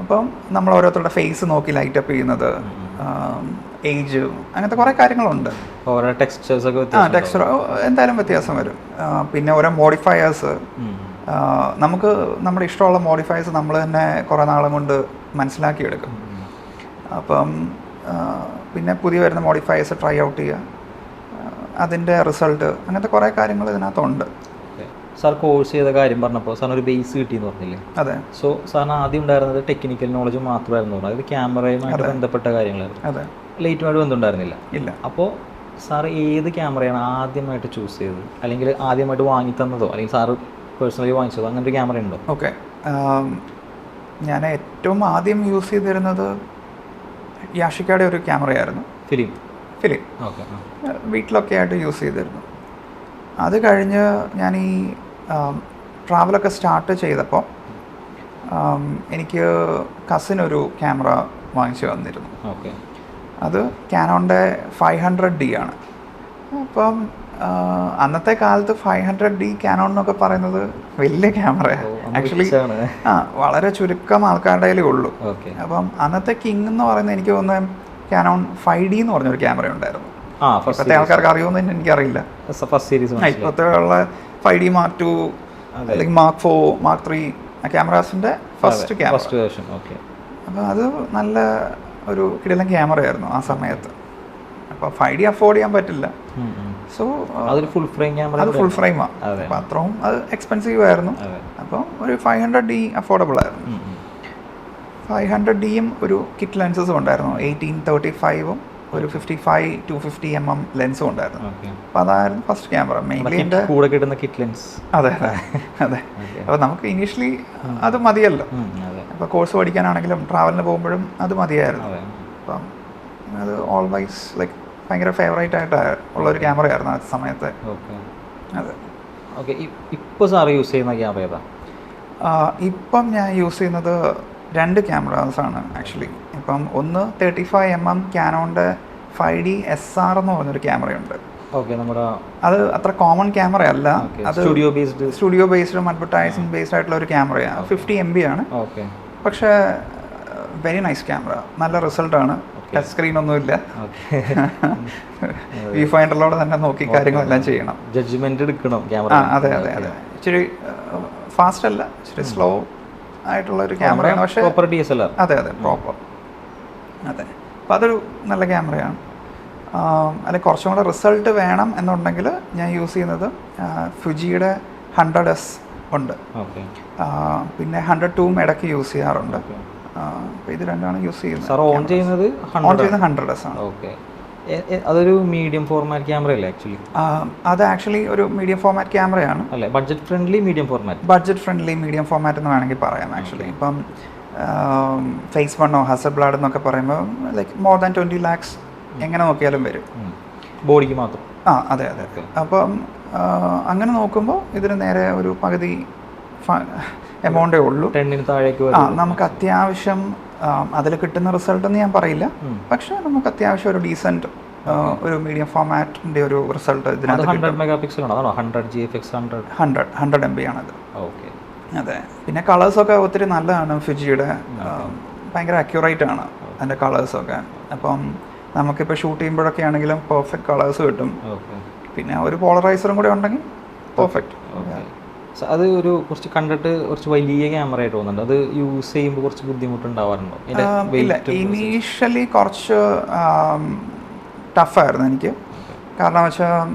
അപ്പം നമ്മൾ ഓരോരുത്തരുടെ ഫേസ് നോക്കി ലൈറ്റ് അപ്പ് ചെയ്യുന്നത്, ഏജ്, അങ്ങനത്തെ കുറേ കാര്യങ്ങളുണ്ട്. ടെക്സ്ചർ എന്തായാലും വ്യത്യാസം വരും. പിന്നെ ഓരോ മോഡിഫയേഴ്സ്, നമുക്ക് നമ്മുടെ ഇഷ്ടമുള്ള മോഡിഫയേഴ്സ് നമ്മൾ തന്നെ കുറേ നാളും കൊണ്ട് മനസ്സിലാക്കിയെടുക്കും. അപ്പം പിന്നെ പുതിയ വരുന്ന മോഡിഫയേഴ്സ് ട്രൈ ഔട്ട് ചെയ്യുക, അതിൻ്റെ റിസൾട്ട്, അങ്ങനത്തെ കുറേ കാര്യങ്ങൾ ഇതിനകത്തുണ്ട്. സാർ കോഴ്സ് ചെയ്ത കാര്യം പറഞ്ഞപ്പോൾ സാറിന് ഒരു ബേസ് കിട്ടിയെന്ന് പറഞ്ഞില്ലേ? അതെ. സോ സാറിന് ആദ്യം ഉണ്ടായിരുന്നത് ടെക്നിക്കൽ നോളജ് മാത്രമായിരുന്നു, അതായത് ക്യാമറയുമായിട്ട് ബന്ധപ്പെട്ട കാര്യങ്ങളായിരുന്നു. അതെ. ലൈറ്റുമായിട്ട് ബന്ധമുണ്ടായിരുന്നില്ല. ഇല്ല. അപ്പോൾ സാർ ഏത് ക്യാമറയാണ് ആദ്യമായിട്ട് ചൂസ് ചെയ്തത്, അല്ലെങ്കിൽ ആദ്യമായിട്ട് വാങ്ങി തന്നതോ, അല്ലെങ്കിൽ സാറ് പേഴ്സണലി വാങ്ങിച്ചതോ, അങ്ങനെ ഒരു ക്യാമറ ഉണ്ടോ? ഓക്കെ, ഞാൻ ഏറ്റവും ആദ്യം യൂസ് ചെയ്തിരുന്നത് യാഷിക്കയുടെ ഒരു ക്യാമറയായിരുന്നു. ഫിലിം. ഓക്കെ. വീട്ടിലൊക്കെ ആയിട്ട് യൂസ് ചെയ്തിരുന്നു. അത് കഴിഞ്ഞ് ഞാൻ ഈ ട്രാവലൊക്കെ സ്റ്റാർട്ട് ചെയ്തപ്പോൾ എനിക്ക് കസിനൊരു ക്യാമറ വാങ്ങിച്ചു വന്നിരുന്നു. ഓക്കെ. അത് ക്യാനോണിൻ്റെ 500D ആണ്. അപ്പം അന്നത്തെ കാലത്ത് 500D ക്യാനോൺ എന്നൊക്കെ പറയുന്നത് വലിയ ക്യാമറയാണ്. ആക്ച്വലി വളരെ ചുരുക്കം ആൾക്കാരുടെ കയ്യിലേ ഉള്ളൂ. അപ്പം അന്നത്തെ കിങ് എന്ന് പറയുന്നത് എനിക്ക് തോന്നുന്നത് ക്യാനോൺ 5D എന്ന് പറഞ്ഞൊരു ക്യാമറ ഉണ്ടായിരുന്നു. ഇപ്പോഴത്തെ ആൾക്കാർക്ക് അറിയുമെന്ന് എനിക്കറിയില്ല. ഇപ്പോഴത്തെ ഉള്ള 5D Mark 2 അല്ലെങ്കിൽ Mark 4 Mark 3 ക്യാമറാസിൻ്റെ ഫസ്റ്റ് ക്യാമറ. അപ്പോൾ അത് നല്ല ഒരു കിടിലൻ ക്യാമറയായിരുന്നു ആ സമയത്ത്. അപ്പോൾ 5D അഫോർഡ് ചെയ്യാൻ പറ്റില്ല. സോ അതൊരു ഫുൾ ഫ്രെയിം ക്യാമറ, അത് ഫുൾ ഫ്രെയിമാണ്. അപ്പോൾ അത്രയും അത് എക്സ്പെൻസീവ് ആയിരുന്നു. അപ്പം ഒരു 500D അഫോർഡബിൾ ആയിരുന്നു. 500Dയും ഒരു കിറ്റ് ലെൻസസും ഉണ്ടായിരുന്നു. 18-35ഉം ഒരു 55-250mm ലെൻസും ഉണ്ടായിരുന്നു. അപ്പോൾ അതായിരുന്നു ഫസ്റ്റ് ക്യാമറ. മെയിൻലി എൻ്റെ കൂടെ കിട്ടുന്ന കിറ്റ് ലെൻസ്. അതെ. അപ്പോൾ നമുക്ക് ഇനീഷ്യലി അത് മതിയല്ലോ. അപ്പോൾ കോഴ്സ് പഠിക്കാനാണെങ്കിലും ട്രാവലിന് പോകുമ്പോഴും അത് മതിയായിരുന്നു. അപ്പം അത് ഓൾവൈസ് ലൈക്ക് ഭയങ്കര ഫേവറേറ്റ് ആയിട്ട് ഉള്ളൊരു ക്യാമറയായിരുന്നു ആ സമയത്ത്. അതെ. ഓക്കെ. ഇപ്പോൾ സാറ് യൂസ് ചെയ്യുന്ന ക്യാമറ ഏതാ? ഇപ്പം ഞാൻ യൂസ് ചെയ്യുന്നത് 2 ക്യാമറാസാണ് ആക്ച്വലി. ഇപ്പം ഒന്ന് 35mm ക്യാനോണിൻ്റെ 5D SR എന്ന് പറഞ്ഞൊരു ക്യാമറയുണ്ട്. ഓക്കെ. നമ്മുടെ അത് അത്ര കോമൺ ക്യാമറ അല്ല. അത് സ്റ്റുഡിയോ ബേസ്ഡും അഡ്വർടൈസിംഗ് ബേസ്ഡ് ആയിട്ടുള്ള ഒരു ക്യാമറയാണ്. 50MB ആണ്. പക്ഷേ വെരി നൈസ് ക്യാമറ, നല്ല റിസൾട്ടാണ്. ടച്ച് സ്ക്രീൻ ഒന്നുമില്ല. വ്യൂ ഫൈൻഡറിലൂടെ തന്നെ നോക്കി കാര്യങ്ങളെല്ലാം ചെയ്യണം. ജഡ്ജ്മെന്റ് എടുക്കണം ക്യാമറ. അതെ. ഇച്ചിരി ഫാസ്റ്റ് അല്ല, ഇച്ചിരി സ്ലോ ആയിട്ടുള്ളൊരു ക്യാമറയാണ്. പക്ഷേ പ്രോപ്പർ DSLR. അതെ പ്രോപ്പർ. അതെ. അപ്പോൾ അതൊരു നല്ല ക്യാമറയാണ്. അല്ലെങ്കിൽ കുറച്ചും കൂടെ റിസൾട്ട് വേണം എന്നുണ്ടെങ്കിൽ ഞാൻ യൂസ് ചെയ്യുന്നത് ഫുജിയുടെ 100S ഉണ്ട്. പിന്നെ 102ഉം ഇടയ്ക്ക് യൂസ് ചെയ്യാറുണ്ട്. അപ്പോൾ ഇത് രണ്ടാണ് യൂസ് ചെയ്യുന്നത്. ഓൺ ചെയ്യുന്നത് 100S ആണ്. ഓക്കെ. അതൊരു മീഡിയം ഫോർമാറ്റ് ക്യാമറ അല്ലേ ആക്ച്വലി? അത് ആക്ച്വലി ഒരു മീഡിയം ഫോർമാറ്റ് ക്യാമറയാണ്. അല്ലേ? ബഡ്ജറ്റ് ഫ്രണ്ട്ലി മീഡിയം ഫോർമാറ്റ് എന്ന് വേണമെങ്കിൽ പറയാം ആക്ച്വലി. ഇപ്പം ഫേസ് വണ്ണോ ഹസൽബ്ലാഡ് എന്നൊക്കെ പറയുമ്പോൾ ലൈക്ക് മോർ ദാൻ 20 lakhs എങ്ങനെ നോക്കിയാലും വരും, ബോഡിക്ക് മാത്രം. അതെ. അപ്പം അങ്ങനെ നോക്കുമ്പോൾ ഇതിന് നേരെ ഒരു പകുതി എമൗണ്ടേ ഉള്ളൂ. 10 താഴേക്ക്. നമുക്ക് അത്യാവശ്യം അതിൽ കിട്ടുന്ന റിസൾട്ട് എന്ന് ഞാൻ പറയില്ല, പക്ഷെ നമുക്ക് അത്യാവശ്യം ഒരു ഡീസൻറ്റ് ഒരു മീഡിയം ഫോർമാറ്റിൻ്റെ ഒരു റിസൾട്ട് ഇതിനകത്ത്. 100 മെഗാപിക്സൽ ആണോ? 100 GFX 100 MB ആണത്. ഓക്കെ. അതെ. പിന്നെ കളേഴ്സൊക്കെ ഒത്തിരി നല്ലതാണ്. ഫുജിയുടെ ഭയങ്കര അക്യൂറേറ്റ് ആണ് അതിൻ്റെ കളേഴ്സൊക്കെ. അപ്പം നമുക്കിപ്പോൾ ഷൂട്ട് ചെയ്യുമ്പോഴൊക്കെ ആണെങ്കിലും പെർഫെക്റ്റ് കളേഴ്സ് കിട്ടും. പിന്നെ ഒരു പോളറൈസറും കൂടെ ഉണ്ടെങ്കിൽ പെർഫെക്റ്റ്. അത് ഒരു കുറച്ച് കണ്ടിട്ട് കുറച്ച് വലിയ ക്യാമറ ആയിട്ട് തോന്നുന്നുണ്ട്. അത് യൂസ് ചെയ്യുമ്പോൾ കുറച്ച് ബുദ്ധിമുട്ടുണ്ടാവാറുണ്ടോ? ഇല്ല, ഇനീഷ്യലി കുറച്ച് ടഫായിരുന്നു എനിക്ക്. കാരണം വെച്ചാൽ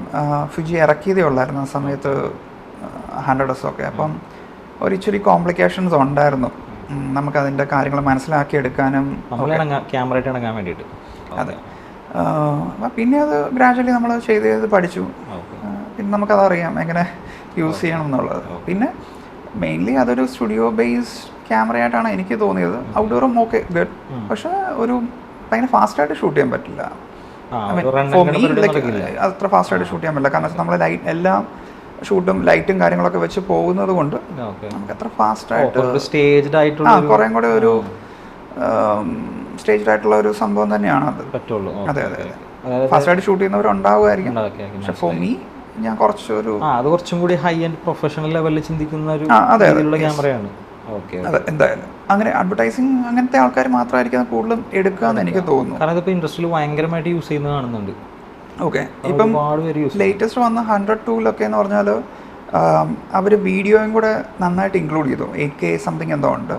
ഫുജി ഇറക്കിയതേ ഉള്ളായിരുന്നു ആ സമയത്ത് 100S ഒക്കെ. അപ്പം ഒരിച്ചിരി കോംപ്ലിക്കേഷൻസ് ഉണ്ടായിരുന്നു നമുക്കതിൻ്റെ കാര്യങ്ങൾ മനസ്സിലാക്കിയെടുക്കാനും ക്യാമറയായിട്ട് ഇണങ്ങാൻ വേണ്ടിയിട്ട്. അതെ. പിന്നെ അത് ഗ്രാജുവലി നമ്മൾ ചെയ്ത് പഠിച്ചു. പിന്നെ നമുക്കതറിയാം എങ്ങനെ യൂസ് ചെയ്യണം എന്നുള്ളത്. പിന്നെ മെയിൻലി അതൊരു സ്റ്റുഡിയോ ബേസ്ഡ് ക്യാമറയായിട്ടാണ് എനിക്ക് തോന്നിയത്. ഔട്ട്ഡോറും ഓക്കെ ഗുഡ്, പക്ഷെ ഒരു ഭയങ്കര ഫാസ്റ്റായിട്ട് ഷൂട്ട് ചെയ്യാൻ പറ്റില്ല. അത്ര ഫാസ്റ്റായിട്ട് ഷൂട്ട് ചെയ്യാൻ പറ്റില്ല. കാരണം നമ്മൾ ലൈറ്റ് എല്ലാം ഷൂട്ടും ലൈറ്റും കാര്യങ്ങളൊക്കെ വെച്ച് പോകുന്നത് കൊണ്ട് നമുക്ക് അത്ര ഫാസ്റ്റായിട്ട് കുറേ കൂടെ ഒരു സ്റ്റേജ്ഡ് ആയിട്ടുള്ള ഒരു സംഭവം തന്നെയാണ് അത്. അതെ അതെ അതെ. ഫാസ്റ്റായിട്ട് ഷൂട്ട് ചെയ്യുന്നവരുണ്ടാവുമായിരിക്കും. പക്ഷെ ഫോർ മീ ഞാൻ കുറച്ചും കൂടി ഹൈ ആൻഡ് പ്രൊഫഷണൽ ലെവലിൽ ചിന്തിക്കുന്ന ഒരു ക്യാമറയാണ്. അതെ, എന്തായാലും അങ്ങനെ അഡ്വർടൈസിങ് അങ്ങനത്തെ ആൾക്കാർ മാത്രമായിരിക്കും കൂടുതലും എടുക്കുക എന്ന് എനിക്ക് തോന്നുന്നു. കാരണം ഇതിപ്പോൾ ഇൻഡസ്ട്രിയിൽ ഭയങ്കരമായിട്ട് യൂസ് ചെയ്യുന്നത് കാണുന്നുണ്ട്. ഓക്കെ, ഇപ്പം ലേറ്റസ്റ്റ് വന്ന 102 എന്ന് പറഞ്ഞാൽ അവർ വീഡിയോയും കൂടെ നന്നായിട്ട് ഇൻക്ലൂഡ് ചെയ്തു. 8K സംതിങ് എന്തോ ഉണ്ട്.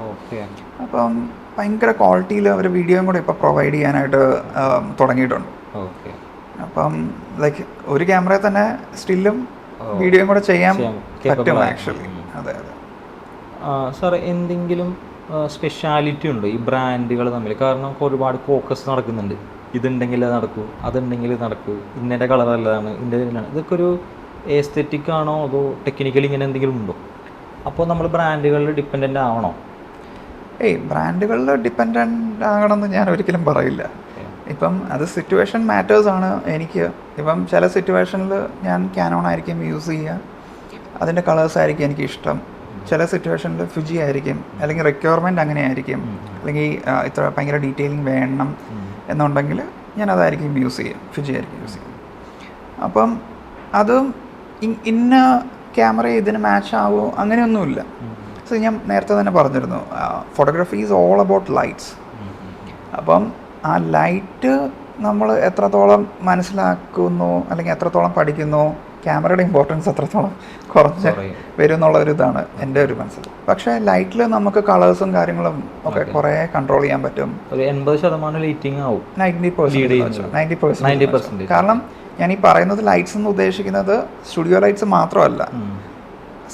അപ്പം ഭയങ്കര ക്വാളിറ്റിയിൽ അവർ വീഡിയോയും കൂടെ ഇപ്പോൾ പ്രൊവൈഡ് ചെയ്യാനായിട്ട് തുടങ്ങിയിട്ടുണ്ട്. അപ്പം ലൈക്ക് ഒരു ക്യാമറയിൽ തന്നെ സ്റ്റില്ലും വീഡിയോയും കൂടെ ചെയ്യാൻ പറ്റും ആക്ച്വലി. അതെ അതെ. സാർ, എന്തെങ്കിലും സ്പെഷ്യാലിറ്റി ഉണ്ടോ ഈ ബ്രാൻഡുകൾ തമ്മിൽ? കാരണം ഒരുപാട് ഫോക്കസ് നടക്കുന്നുണ്ട്. ഇതുണ്ടെങ്കിൽ അത് നടക്കൂ, അതുണ്ടെങ്കിൽ ഇത് നടക്കൂ, ഇന്നത്തെ കളർ നല്ലതാണ്, ഇന്നതാണ്. ഇതൊക്കെ ഒരു എസ്തെറ്റിക് ആണോ അതോ ടെക്നിക്കലി ഇങ്ങനെ എന്തെങ്കിലും ഉണ്ടോ? അപ്പോൾ നമ്മൾ ബ്രാൻഡുകളിൽ ഡിപ്പെൻഡൻ്റ് ആവണോ? ബ്രാൻഡുകളിൽ ഡിപ്പെൻഡൻ്റ് ആകണമെന്ന് ഞാൻ ഒരിക്കലും പറയില്ല. ഇപ്പം അത് സിറ്റുവേഷൻ മാറ്റേഴ്സ് ആണ്. എനിക്ക് ഇപ്പം ചില സിറ്റുവേഷനിൽ ഞാൻ ക്യാനോൺ ആയിരിക്കും യൂസ് ചെയ്യുക, അതിൻ്റെ കളേഴ്സ് ആയിരിക്കും എനിക്ക് ഇഷ്ടം. ചില സിറ്റുവേഷനിൽ ഫുജി ആയിരിക്കും, അല്ലെങ്കിൽ റിക്വയർമെൻറ്റ് അങ്ങനെ ആയിരിക്കും, അല്ലെങ്കിൽ ഇത്ര ഭയങ്കര ഡീറ്റെയിലിംഗ് വേണം എന്നുണ്ടെങ്കിൽ ഞാൻ അതായിരിക്കും യൂസ് ചെയ്യും, ഫുജി ആയിരിക്കും യൂസ് ചെയ്യും. അപ്പം അത് ഇന്ന ക്യാമറ ഇതിന് മാച്ച് ആവുമോ അങ്ങനെയൊന്നുമില്ല. സോ ഞാൻ നേരത്തെ തന്നെ പറഞ്ഞിരുന്നു, photography is all about lights. അപ്പം ആ ലൈറ്റ് നമ്മൾ എത്രത്തോളം മനസ്സിലാക്കുന്നു അല്ലെങ്കിൽ എത്രത്തോളം പഠിക്കുന്നു, ക്യാമറയുടെ ഇമ്പോർട്ടൻസ് എത്രത്തോളം കുറച്ച് വരും എന്നുള്ള ഒരു ഇതാണ് എൻ്റെ ഒരു മനസ്സിൽ. പക്ഷേ ലൈറ്റിൽ നമുക്ക് കളേഴ്സും കാര്യങ്ങളും ഒക്കെ കുറേ കൺട്രോൾ ചെയ്യാൻ പറ്റും. 80% ലൈറ്റിംഗ് ആവും, 90%. കാരണം ഞാൻ ഈ പറയുന്നത് ലൈറ്റ്സ് എന്ന് ഉദ്ദേശിക്കുന്നത് സ്റ്റുഡിയോ ലൈറ്റ്സ് മാത്രമല്ല,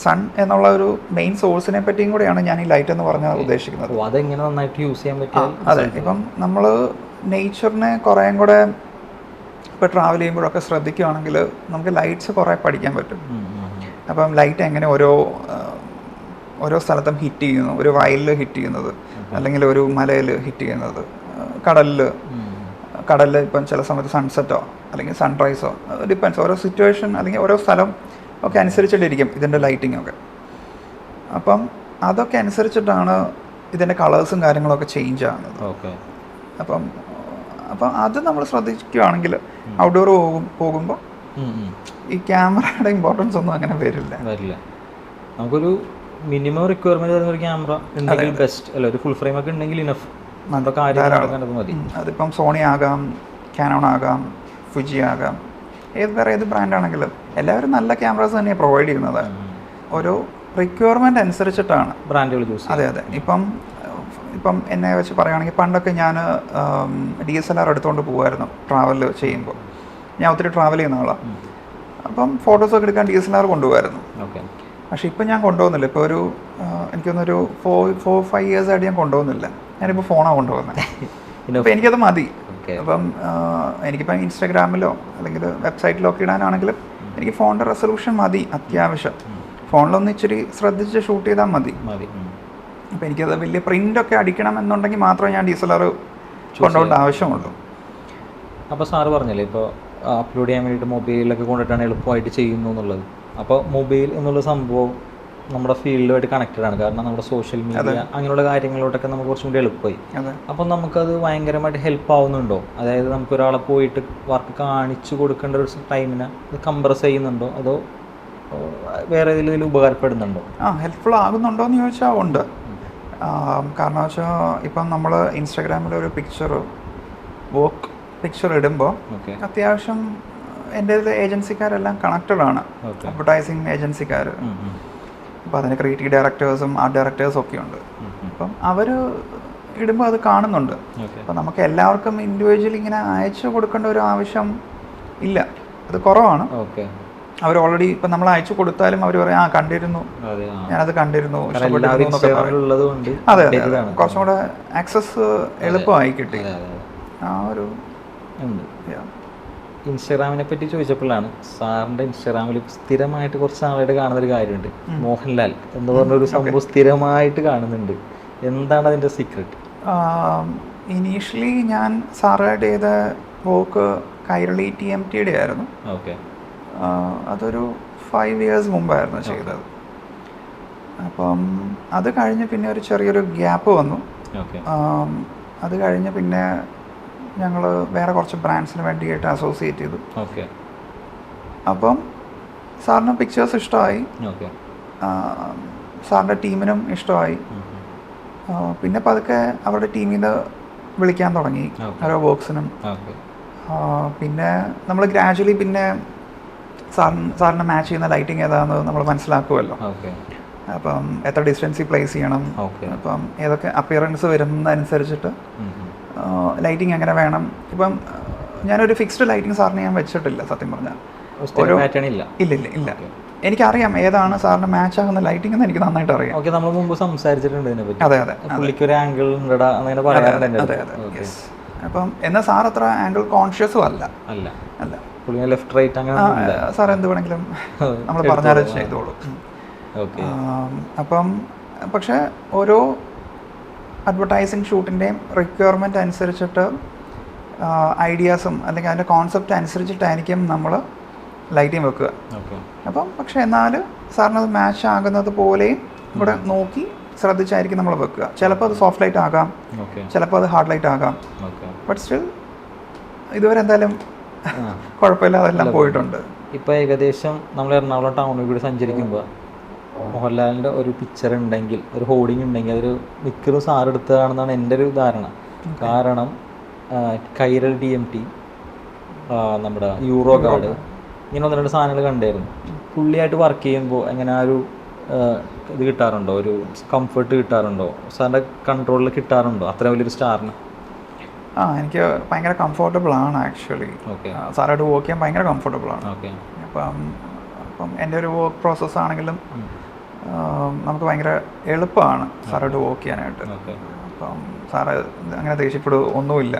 സൺ എന്നുള്ള ഒരു മെയിൻ സോഴ്സിനെ പറ്റിയും കൂടെയാണ് ഞാൻ ഈ ലൈറ്റ് എന്ന് പറഞ്ഞാൽ ഉദ്ദേശിക്കുന്നത്. അതെങ്ങനെ നന്നായിട്ട് യൂസ് ചെയ്യാൻ പറ്റും? അതെ, ഇപ്പം നമ്മൾ നേച്ചറിനെ കുറേയും കൂടെ ഇപ്പോൾ ട്രാവൽ ചെയ്യുമ്പോഴൊക്കെ ശ്രദ്ധിക്കുകയാണെങ്കിൽ നമുക്ക് ലൈറ്റ്സ് കുറേ പഠിക്കാൻ പറ്റും. അപ്പം ലൈറ്റ് എങ്ങനെ ഓരോ സ്ഥലത്തും ഹിറ്റ് ചെയ്യുന്നു, ഒരു വയലിൽ ഹിറ്റ് ചെയ്യുന്നത്, അല്ലെങ്കിൽ ഒരു മലയിൽ ഹിറ്റ് ചെയ്യുന്നത്, കടലിൽ ഇപ്പം ചില സമയത്ത് സൺസെറ്റോ അല്ലെങ്കിൽ സൺറൈസോ ഡിപ്പെൻസ്, ഓരോ സിറ്റുവേഷൻ അല്ലെങ്കിൽ ഓരോ സ്ഥലം ഒക്കെ അനുസരിച്ചിട്ടിരിക്കും ഇതിൻ്റെ ലൈറ്റിംഗ് ഒക്കെ. അപ്പം അതൊക്കെ അനുസരിച്ചിട്ടാണ് ഇതിൻ്റെ കളേഴ്സും കാര്യങ്ങളൊക്കെ ചേഞ്ച് ആകുന്നത്. അപ്പം അത് നമ്മൾ ശ്രദ്ധിക്കുകയാണെങ്കിൽ ഔട്ട്ഡോർ പോകുമ്പോൾ ഈ ക്യാമറയുടെ ഇമ്പോർട്ടൻസ് ഒന്നും അങ്ങനെ വരില്ല. നമുക്കൊരു മിനിമം റിക്വയർമെന്റ് ഒരു ക്യാമറ ഉണ്ടെങ്കിൽ ബെസ്റ്റ് അല്ല, ഒരു ഫുൾ ഫ്രെയിം ഒക്കെ ഉണ്ടെങ്കിൽ ഇനഫ്. അതിപ്പം സോണി ആകാം, കാനോൺ ആകാം, ഫുജി ആകാം, ഏത് ബ്രാൻഡാണെങ്കിലും എല്ലാവരും നല്ല ക്യാമറാസ് തന്നെയാണ് പ്രൊവൈഡ് ചെയ്യുന്നത്. ഓരോ റിക്വയർമെൻ്റ് അനുസരിച്ചിട്ടാണ് ബ്രാൻഡുകൾ ചൂസ്. അതെ അതെ. ഇപ്പം എന്നെ വെച്ച് പറയുകയാണെങ്കിൽ പണ്ടൊക്കെ ഞാൻ DSLR എടുത്തുകൊണ്ട് പോകുമായിരുന്നു ട്രാവൽ ചെയ്യുമ്പോൾ. ഞാൻ ഒത്തിരി ട്രാവൽ ചെയ്യുന്ന ആളാണ്. അപ്പം ഫോട്ടോസൊക്കെ എടുക്കാൻ DSLR കൊണ്ടുപോകായിരുന്നു. പക്ഷേ ഇപ്പം ഞാൻ കൊണ്ടുപോകുന്നില്ല. ഇപ്പോൾ എനിക്കൊന്നൊരു 4-5 years ആയിട്ട് ഞാൻ കൊണ്ടുപോകുന്നില്ല. ഞാനിപ്പോൾ ഫോണാണ് കൊണ്ടുപോകുന്നത്. അപ്പോൾ എനിക്കത് മതി. അപ്പം എനിക്കിപ്പം ഇൻസ്റ്റാഗ്രാമിലോ അല്ലെങ്കിൽ വെബ്സൈറ്റിലോ ഒക്കെ ഇടാനാണെങ്കിലും എനിക്ക് ഫോണിൻ്റെ റെസൊല്യൂഷൻ മതി. അത്യാവശ്യം ഫോണിലൊന്ന് ഇച്ചിരി ശ്രദ്ധിച്ച് ഷൂട്ട് ചെയ്താൽ മതി. അപ്പോൾ എനിക്കത് വലിയ പ്രിൻ്റൊക്കെ അടിക്കണം എന്നുണ്ടെങ്കിൽ മാത്രമേ ഞാൻ DSLR കൊണ്ടുപോകേണ്ട ആവശ്യമുള്ളൂ. അപ്പോൾ സാറ് പറഞ്ഞല്ലേ ഇപ്പോൾ അപ്ലോഡ് ചെയ്യാൻ വേണ്ടിയിട്ട് മൊബൈലിലൊക്കെ കൊണ്ടിട്ടാണ് എളുപ്പമായിട്ട് ചെയ്യുന്നു എന്നുള്ളത്. അപ്പോൾ മൊബൈൽ എന്നുള്ള സംഭവം നമ്മുടെ ഫീൽഡുമായിട്ട് കണക്റ്റഡ് ആണ്. കാരണം നമ്മുടെ സോഷ്യൽ മീഡിയ അങ്ങനെയുള്ള കാര്യങ്ങളിലോട്ടൊക്കെ നമുക്ക് കുറച്ചും കൂടി എളുപ്പമായി. അപ്പം നമുക്കത് ഭയങ്കരമായിട്ട് ഹെൽപ്പ് ആവുന്നുണ്ടോ? അതായത് നമുക്ക് ഒരാളെ പോയിട്ട് വർക്ക് കാണിച്ചു കൊടുക്കേണ്ട ഒരു ടൈമിനെ അത് കംപ്രസ് ചെയ്യുന്നുണ്ടോ, അതോ വേറെ ഏതെങ്കിലും ഉപകാരപ്പെടുന്നുണ്ടോ? ഹെൽപ്ഫുൾ ആകുന്നുണ്ടോ എന്ന് ചോദിച്ചാൽ ഉണ്ട്. കാരണം വെച്ചാൽ ഇപ്പം നമ്മൾ ഇൻസ്റ്റാഗ്രാമിൽ ഒരു വർക്ക് പിക്ചർ ഇടുമ്പോൾ അത്യാവശ്യം എൻ്റെ ഏജൻസിക്കാരെല്ലാം കണക്റ്റഡ് ആണ്, അഡ്വർടൈസിങ് ഏജൻസിക്കാർ. അപ്പോൾ അതിന് ക്രിയേറ്റീവ് ഡയറക്ടേഴ്സും ആർട്ട് ഡയറക്ടേഴ്സും ഒക്കെ ഉണ്ട്. അപ്പം അവർ ഇടുമ്പോൾ അത് കാണുന്നുണ്ട്. അപ്പം നമുക്ക് എല്ലാവർക്കും ഇൻഡിവിജ്വലി ഇങ്ങനെ അയച്ചു കൊടുക്കേണ്ട ഒരു ആവശ്യം ഇല്ല, അത് കുറവാണ്. അവർ ഓൾറെഡി ഇപ്പം നമ്മൾ അയച്ചു കൊടുത്താലും അവർ പറയും കണ്ടിരുന്നു, ഞാനത് കണ്ടിരുന്നു, ഇഷ്ടപ്പെട്ടിരുന്നു എന്നൊക്കെ പറയും. അതെ അതെ, കുറച്ചും കൂടെ ആക്സസ് എളുപ്പമായി കിട്ടി. ആ ഒരു ഇൻസ്റ്റാഗ്രാമിനെ പറ്റി ചോദിച്ചപ്പോഴാണ് സാറിന്റെ ഇൻസ്റ്റാഗ്രാമിൽ സ്ഥിരമായിട്ട് കുറച്ച് ആളുടെ കാണുന്ന ഒരു കാര്യമുണ്ട്, മോഹൻലാൽ എന്ന് പറഞ്ഞൊരു സംഭവം സ്ഥിരമായിട്ട് കാണുന്നുണ്ട്. എന്താണ് അതിന്റെ സീക്രട്ട്? ഇനീഷ്യലി ഞാൻ സാറായിട്ട് ചെയ്ത വർക്ക് കൈരളി TMTയുടെ ആയിരുന്നു. ഓക്കെ. അതൊരു 5 years മുമ്പായിരുന്നു ചെയ്തത്. അപ്പം അത് കഴിഞ്ഞ് പിന്നെ ഒരു ചെറിയൊരു ഗ്യാപ്പ് വന്നു. അത് കഴിഞ്ഞ് പിന്നെ ഞങ്ങൾ വേറെ കുറച്ച് ബ്രാൻഡ്സിന് വേണ്ടിയിട്ട് അസോസിയേറ്റ് ചെയ്തു. അപ്പം സാറിന് പിക്ചേഴ്സ് ഇഷ്ടമായി, സാറിൻ്റെ ടീമിനും ഇഷ്ടമായി. പിന്നെ പതുക്കെ അവരുടെ ടീമിൽ നിന്ന് വിളിക്കാൻ തുടങ്ങി ഓരോ വർക്ക്സിനും. പിന്നെ നമ്മൾ ഗ്രാജുവലി പിന്നെ സാറിന് മാച്ച് ചെയ്യുന്ന ലൈറ്റിംഗ് ഏതാണെന്ന് നമ്മൾ മനസ്സിലാക്കുമല്ലോ. അപ്പം എത്ര ഡിസ്റ്റൻസിൽ പ്ലേസ് ചെയ്യണം, അപ്പം ഏതൊക്കെ അപ്പിയറൻസ് വരുന്നതനുസരിച്ചിട്ട് ലൈറ്റിംഗ് എങ്ങനെ വേണം. ഇപ്പം ഞാനൊരു ഫിക്സ്ഡ് ലൈറ്റിംഗ് സാറിന് ഞാൻ വെച്ചിട്ടില്ല സത്യം പറഞ്ഞാൽ. ഇല്ല, എനിക്കറിയാം ഏതാണ് സാറിന് മാച്ച് ആകുന്ന ലൈറ്റിംഗ് എന്ന് എനിക്ക് നന്നായിട്ട് അറിയാം. നമ്മൾ മുമ്പ് സംസാരിച്ചിട്ടുണ്ട്. അതെ അതെ, അതെ അതെ. അപ്പം എന്നാൽ സാർ അത്ര ആംഗിൾ കോൺഷ്യസും അല്ല. ലെഫ്റ്റ് റൈറ്റ് അങ്ങനെ സാർ എന്ത് വേണമെങ്കിലും നമ്മൾ പറഞ്ഞാലും ചെയ്തോളൂ. അപ്പം പക്ഷേ ഓരോ അഡ്വർടൈസിങ് ഷൂട്ടിൻ്റെയും റിക്വയർമെൻറ്റ് അനുസരിച്ചിട്ട് ഐഡിയാസും അല്ലെങ്കിൽ അതിൻ്റെ കോൺസെപ്റ്റ് അനുസരിച്ചിട്ടായിരിക്കും നമ്മൾ ലൈറ്റിംഗ് വെക്കുക. അപ്പം പക്ഷേ എന്നാൽ സാറിനത് മാച്ച് ആകുന്നത് പോലെയും ഇവിടെ നോക്കി ശ്രദ്ധിച്ചായിരിക്കും നമ്മൾ വെക്കുക. ചിലപ്പോൾ അത് സോഫ്റ്റ് ലൈറ്റ് ആകാം, ചിലപ്പോൾ അത് ഹാർഡ് ലൈറ്റ് ആകാം. ബട്ട് സ്റ്റിൽ ഇതുവരെ എന്തായാലും കുഴപ്പമില്ല, അതെല്ലാം പോയിട്ടുണ്ട്. ഇപ്പോൾ ഏകദേശം നമ്മൾ എറണാകുളം ടൗണിൽ കൂടി സഞ്ചരിക്കുമ്പോൾ മോഹൻലാലിൻ്റെ ഒരു പിക്ചർ ഉണ്ടെങ്കിൽ, ഒരു ഹോർഡിങ് ഉണ്ടെങ്കിൽ അതൊരു മിക്കതും സാറെടുത്തതാണെന്നാണ് എൻ്റെ ഒരു ധാരണ. കാരണം കൈരൽ TMT, നമ്മുടെ യൂറോ ഗാർഡ്, ഇങ്ങനെ 1-2 സാധനങ്ങൾ കണ്ടായിരുന്നു. പുള്ളിയായിട്ട് വർക്ക് ചെയ്യുമ്പോൾ എങ്ങനെ ഒരു ഇത് കിട്ടാറുണ്ടോ, ഒരു കംഫർട്ട് കിട്ടാറുണ്ടോ, സാറിൻ്റെ കൺട്രോളിൽ കിട്ടാറുണ്ടോ അത്ര വലിയൊരു സ്റ്റാറിന്? എനിക്ക് ഭയങ്കര കംഫർട്ടബിൾ ആണ് ആക്ച്വലി. സാറായിട്ട് വർക്ക് ചെയ്യാൻ ഭയങ്കര കംഫർട്ടബിൾ ആണ്. അപ്പം എൻ്റെ ഒരു വർക്ക് പ്രോസസ്സ് ആണെങ്കിലും നമുക്ക് ഭയങ്കര എളുപ്പമാണ് സാറായിട്ട് വർക്ക് ചെയ്യാനായിട്ട്. അപ്പം സാറ് അങ്ങനെ ദേഷ്യപ്പെടുകയൊന്നുമില്ല.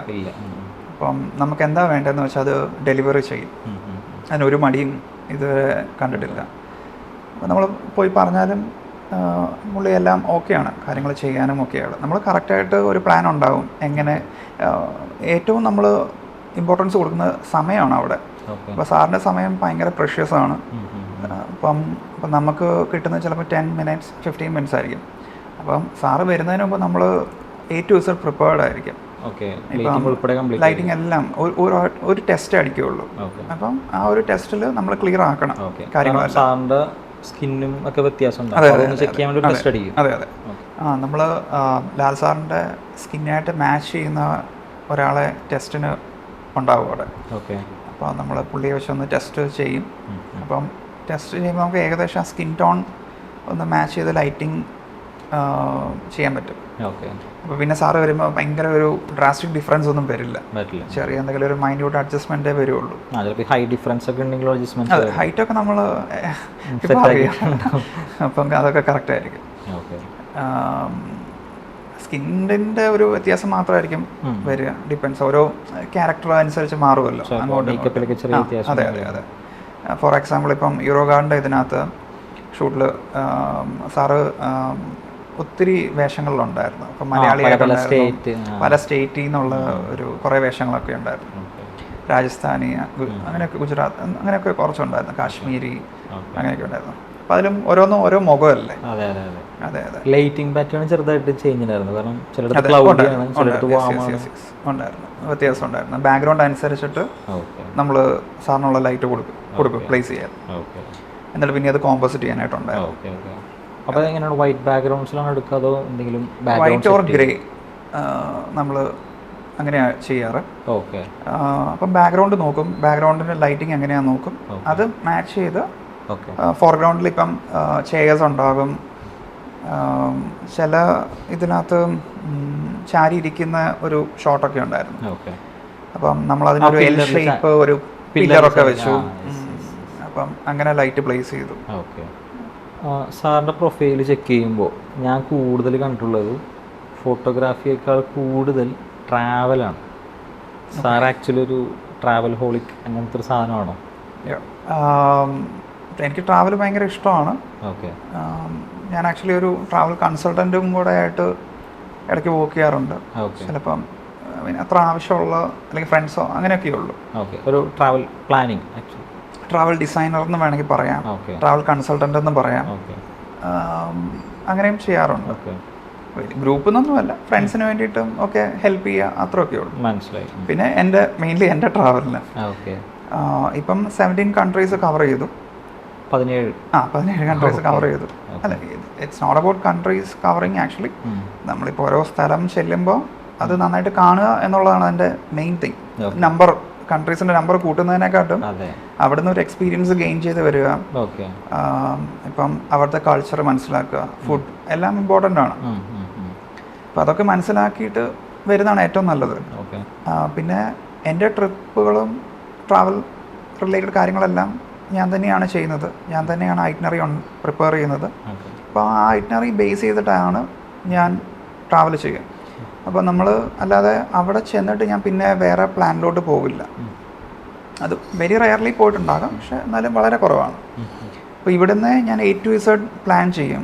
അപ്പം നമുക്ക് എന്താ വേണ്ടതെന്ന് വെച്ചാൽ അത് ഡെലിവറി ചെയ്യും. അതിനൊരു മടിയും ഇതുവരെ കണ്ടിട്ടില്ല. അപ്പം നമ്മൾ പോയി പറഞ്ഞാലും പുള്ളിയെല്ലാം ഓക്കെയാണ്, കാര്യങ്ങൾ ചെയ്യാനും ഒക്കെയാണ്. നമ്മൾ കറക്റ്റായിട്ട് ഒരു പ്ലാൻ ഉണ്ടാവും. എങ്ങനെ ഏറ്റവും നമ്മൾ ഇമ്പോർട്ടൻസ് കൊടുക്കുന്നത് സമയമാണ് അവിടെ. അപ്പോൾ സാറിൻ്റെ സമയം ഭയങ്കര പ്രഷ്യസ് ആണ്. അപ്പം നമുക്ക് കിട്ടുന്നത് ചിലപ്പോൾ 10 minutes 15 minutes ആയിരിക്കും. അപ്പം സാറ് വരുന്നതിന് മുമ്പ് നമ്മൾ A to Z പ്രിപ്പേർഡ് ആയിരിക്കും. ലൈറ്റിംഗ് എല്ലാം ഒരു ടെസ്റ്റ് അടിക്കുകയുള്ളൂ. അപ്പം ആ ഒരു ടെസ്റ്റിൽ നമ്മൾ ക്ലിയർ ആക്കണം കാര്യങ്ങളെല്ലാം. സ്കിന്നും ഒക്കെ വ്യത്യാസമുണ്ട്. അതെ അതെ. നമ്മൾ ലാൽ സാറിൻ്റെ സ്കിന്നായിട്ട് മാച്ച് ചെയ്യുന്ന ഒരാളെ ടെസ്റ്റിന് ഉണ്ടാവും അവിടെ. അപ്പോൾ നമ്മൾ പുള്ളിയെ വെച്ച് ഒന്ന് ടെസ്റ്റ് ചെയ്യും. അപ്പം ടെസ്റ്റ് ചെയ്യുമ്പോൾ നമുക്ക് ഏകദേശം ആ സ്കിൻ ടോൺ ഒന്ന് മാച്ച് ചെയ്ത് ലൈറ്റിംഗ് ചെയ്യാൻ പറ്റും. അപ്പോൾ പിന്നെ സാറ് വരുമ്പോൾ ഭയങ്കര ഒരു ഡ്രാസ്റ്റിക് ഡിഫറൻസ് ഒന്നും വരില്ല. ചെറിയ എന്തെങ്കിലും ഒരു മൈന്യൂട്ട് അഡ്ജസ്റ്റ്മെൻറ്റേ വരുള്ളൂ. ഹൈറ്റൊക്കെ നമ്മൾ ഇപ്പോൾ അറിയാം. അപ്പം അതൊക്കെ കറക്റ്റ് ആയിരിക്കും. സ്കിന്നിൻ്റെ ഒരു വ്യത്യാസം മാത്രമായിരിക്കും വരിക. ഡിപ്പെൻസ്, ഓരോ ക്യാരക്ടർ അനുസരിച്ച് മാറുമല്ലോ അങ്ങോട്ടും. അതെ അതെ അതെ. ഫോർ എക്സാമ്പിൾ ഇപ്പം യൂറോ ഗാർഡിൻ്റെ ഇതിനകത്ത് ഷൂട്ടിൽ സാറ് ഒത്തിരി വേഷങ്ങളിലുണ്ടായിരുന്നു. അപ്പം മലയാളിയായിട്ടുണ്ടായിരുന്നു, പല സ്റ്റേറ്റിൽ നിന്നുള്ള ഒരു കുറേ വേഷങ്ങളൊക്കെ ഉണ്ടായിരുന്നു. രാജസ്ഥാനി, അങ്ങനെയൊക്കെ ഗുജറാത്ത്, അങ്ങനെയൊക്കെ കുറച്ചുണ്ടായിരുന്നു, കാശ്മീരി, അങ്ങനെയൊക്കെ ഉണ്ടായിരുന്നു. അപ്പം അതിലും ഓരോന്നും ഓരോ മുഖമല്ലേ. അതെ അതെ അതെ. ലൈറ്റിംഗ് പാറ്റേൺ ചെറുതായിട്ട് ചേഞ്ച് ഉണ്ടായിരുന്നു. കാരണം ഉണ്ടായിരുന്നു, വ്യത്യാസം ഉണ്ടായിരുന്നു. ബാക്ക്ഗ്രൗണ്ട് അനുസരിച്ചിട്ട് നമ്മൾ സാറിനുള്ള ലൈറ്റ് കൊടുക്കും പ്ലേസ് ചെയ്യാൻ. എന്നിട്ട് പിന്നെ അത് കോമ്പോസിറ്റ് ചെയ്യാനായിട്ടുണ്ടായിരുന്നു. അപ്പോൾ എങ്ങനെയാണ് വൈറ്റ് ബാക്ക്ഗ്രൗണ്ട്സിലാണ് എടുക്കുക അതോ എന്തെങ്കിലും വൈറ്റ് ഓർ ഗ്രേ നമ്മൾ അങ്ങനെയാണ് ചെയ്യാറ്. അപ്പം ബാക്ക്ഗ്രൗണ്ട് നോക്കും, ബാക്ക്ഗ്രൗണ്ടിൻ്റെ ലൈറ്റിംഗ് എങ്ങനെയാണെന്ന് നോക്കും. അത് മാച്ച് ചെയ്ത് ഫോർഗ്രൗണ്ടിൽ ഇപ്പം ചെയേഴ്സ് ഉണ്ടാകും. ചില ഇതിനകത്ത് ചാരി ഇരിക്കുന്ന ഒരു ഷോട്ടൊക്കെ ഉണ്ടായിരുന്നു. അപ്പം നമ്മളതിനൊരു എൽ ഷേപ്പ് ഒരു പില്ലറൊക്കെ വെച്ചു. അപ്പം അങ്ങനെ ലൈറ്റ് പ്ലേസ് ചെയ്തു. ഓക്കെ. സാറിൻ്റെ പ്രൊഫൈൽ ചെക്ക് ചെയ്യുമ്പോൾ ഞാൻ കൂടുതൽ കണ്ടിട്ടുള്ളത് ഫോട്ടോഗ്രാഫിയേക്കാൾ കൂടുതൽ ട്രാവലാണ്. സാർ ആക്ച്വലി ഒരു ട്രാവൽ ഹോളിക് അങ്ങനത്തെ ഒരു സാധനമാണോ? എനിക്ക് ട്രാവൽ ഭയങ്കര ഇഷ്ടമാണ്. ഓക്കെ. ഞാൻ ആക്ച്വലി ഒരു ട്രാവൽ കൺസൾട്ടൻറ്റും കൂടെ ആയിട്ട് ഇടയ്ക്ക് വർക്ക് ചെയ്യാറുണ്ട്. ചിലപ്പം അത്ര ആവശ്യമുള്ള അല്ലെങ്കിൽ ഫ്രണ്ട്സോ അങ്ങനെയൊക്കെ ഉള്ളൂ. ഓക്കെ. ഒരു travel planning actually travel designer എന്ന് വേണമെങ്കിൽ പറയാം, ട്രാവൽ കൺസൾട്ടൻ്റ് എന്ന് പറയാം. അങ്ങനെയും ചെയ്യാറുണ്ട്. ഗ്രൂപ്പിൽ നിന്നൊന്നുമല്ല, ഫ്രണ്ട്സിന് വേണ്ടിയിട്ടും ഒക്കെ ഹെൽപ്പ് ചെയ്യുക, അത്രയൊക്കെ ഉള്ളൂ. മനസ്സിലായി. പിന്നെ മെയിൻലി എൻ്റെ ട്രാവലിന് ഇപ്പം 17 കൺട്രീസ് കവർ ചെയ്തു. 17 കൺട്രീസ് കവർ ചെയ്തു. അല്ല, it's not about countries covering actually. നമ്മളിപ്പോൾ ഓരോ സ്ഥലം ചെല്ലുമ്പോൾ അത് നന്നായിട്ട് കാണുക എന്നുള്ളതാണ് എൻ്റെ മെയിൻ തിങ്. കൺട്രീസിൻ്റെ നമ്പർ കൂട്ടുന്നതിനെക്കാട്ടും അവിടുന്ന് ഒരു എക്സ്പീരിയൻസ് ഗെയിൻ ചെയ്ത് വരിക, ഇപ്പം അവിടുത്തെ കൾച്ചർ മനസ്സിലാക്കുക, ഫുഡ് എല്ലാം ഇമ്പോർട്ടൻ്റ് ആണ്. അപ്പം അതൊക്കെ മനസ്സിലാക്കിയിട്ട് വരുന്നതാണ് ഏറ്റവും നല്ലത്. പിന്നെ എൻ്റെ ട്രിപ്പുകളും ട്രാവൽ റിലേറ്റഡ് കാര്യങ്ങളെല്ലാം ഞാൻ തന്നെയാണ് ചെയ്യുന്നത്. ഞാൻ തന്നെയാണ് ഐറ്റിനറി പ്രിപ്പയർ ചെയ്യുന്നത്. അപ്പോൾ ആ ഐറ്റിനറി ബേസ് ചെയ്തിട്ടാണ് ഞാൻ ട്രാവൽ ചെയ്യുക. അപ്പോൾ നമ്മൾ അല്ലാതെ അവിടെ ചെന്നിട്ട് ഞാൻ പിന്നെ വേറെ പ്ലാനിലോട്ട് പോകില്ല. അത് വെരി റെയർലി പോയിട്ടുണ്ടാകാം, പക്ഷെ എന്നാലും വളരെ കുറവാണ്. അപ്പോൾ ഇവിടുന്ന് ഞാൻ A to Z പ്ലാൻ ചെയ്യും.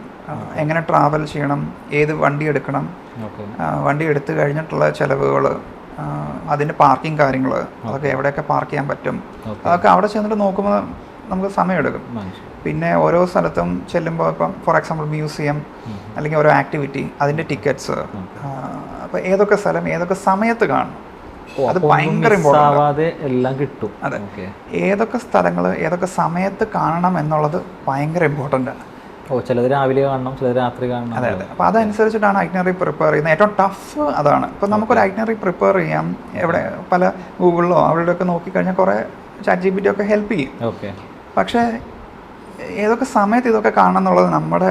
എങ്ങനെ ട്രാവൽ ചെയ്യണം, ഏത് വണ്ടി എടുക്കണം, വണ്ടി എടുത്തു കഴിഞ്ഞിട്ടുള്ള ചിലവുകൾ, അതിൻ്റെ പാർക്കിംഗ് കാര്യങ്ങൾ, അതൊക്കെ എവിടെയൊക്കെ പാർക്ക് ചെയ്യാൻ പറ്റും, അതൊക്കെ അവിടെ ചെന്നിട്ട് നോക്കുമ്പോൾ നമുക്ക് സമയമെടുക്കും. പിന്നെ ഓരോ സ്ഥലത്തും ചെല്ലുമ്പോൾ ഇപ്പം ഫോർ എക്സാമ്പിൾ മ്യൂസിയം അല്ലെങ്കിൽ ഓരോ ആക്ടിവിറ്റി, അതിൻ്റെ ടിക്കറ്റ്സ്, അപ്പോൾ ഏതൊക്കെ സ്ഥലം ഏതൊക്കെ സമയത്ത് കാണും, അത് ഭയങ്കര ഇമ്പോർട്ടൻ്റ്. എല്ലാം കിട്ടും. അതെ, ഏതൊക്കെ സ്ഥലങ്ങൾ ഏതൊക്കെ സമയത്ത് കാണണം എന്നുള്ളത് ഭയങ്കര ഇമ്പോർട്ടൻ്റ് ആണ്. ചിലത് രാവിലെ കാണണം, ചിലത് രാത്രി കാണണം. അതെ. അപ്പോൾ അതനുസരിച്ചിട്ടാണ് ഐറ്റിനറി പ്രിപ്പയർ ചെയ്യുന്നത്. ഏറ്റവും ടഫ് അതാണ്. ഇപ്പോൾ നമുക്കൊരു ഐറ്റിനറി പ്രിപ്പയർ ചെയ്യാം, എവിടെ പല ഗൂഗിളിലോ അവിടെയൊക്കെ നോക്കിക്കഴിഞ്ഞാൽ കുറേ ChatGPT ഒക്കെ ഹെൽപ്പ് ചെയ്യും. പക്ഷേ ഏതൊക്കെ സമയത്ത് ഇതൊക്കെ കാണണം എന്നുള്ളത് നമ്മുടെ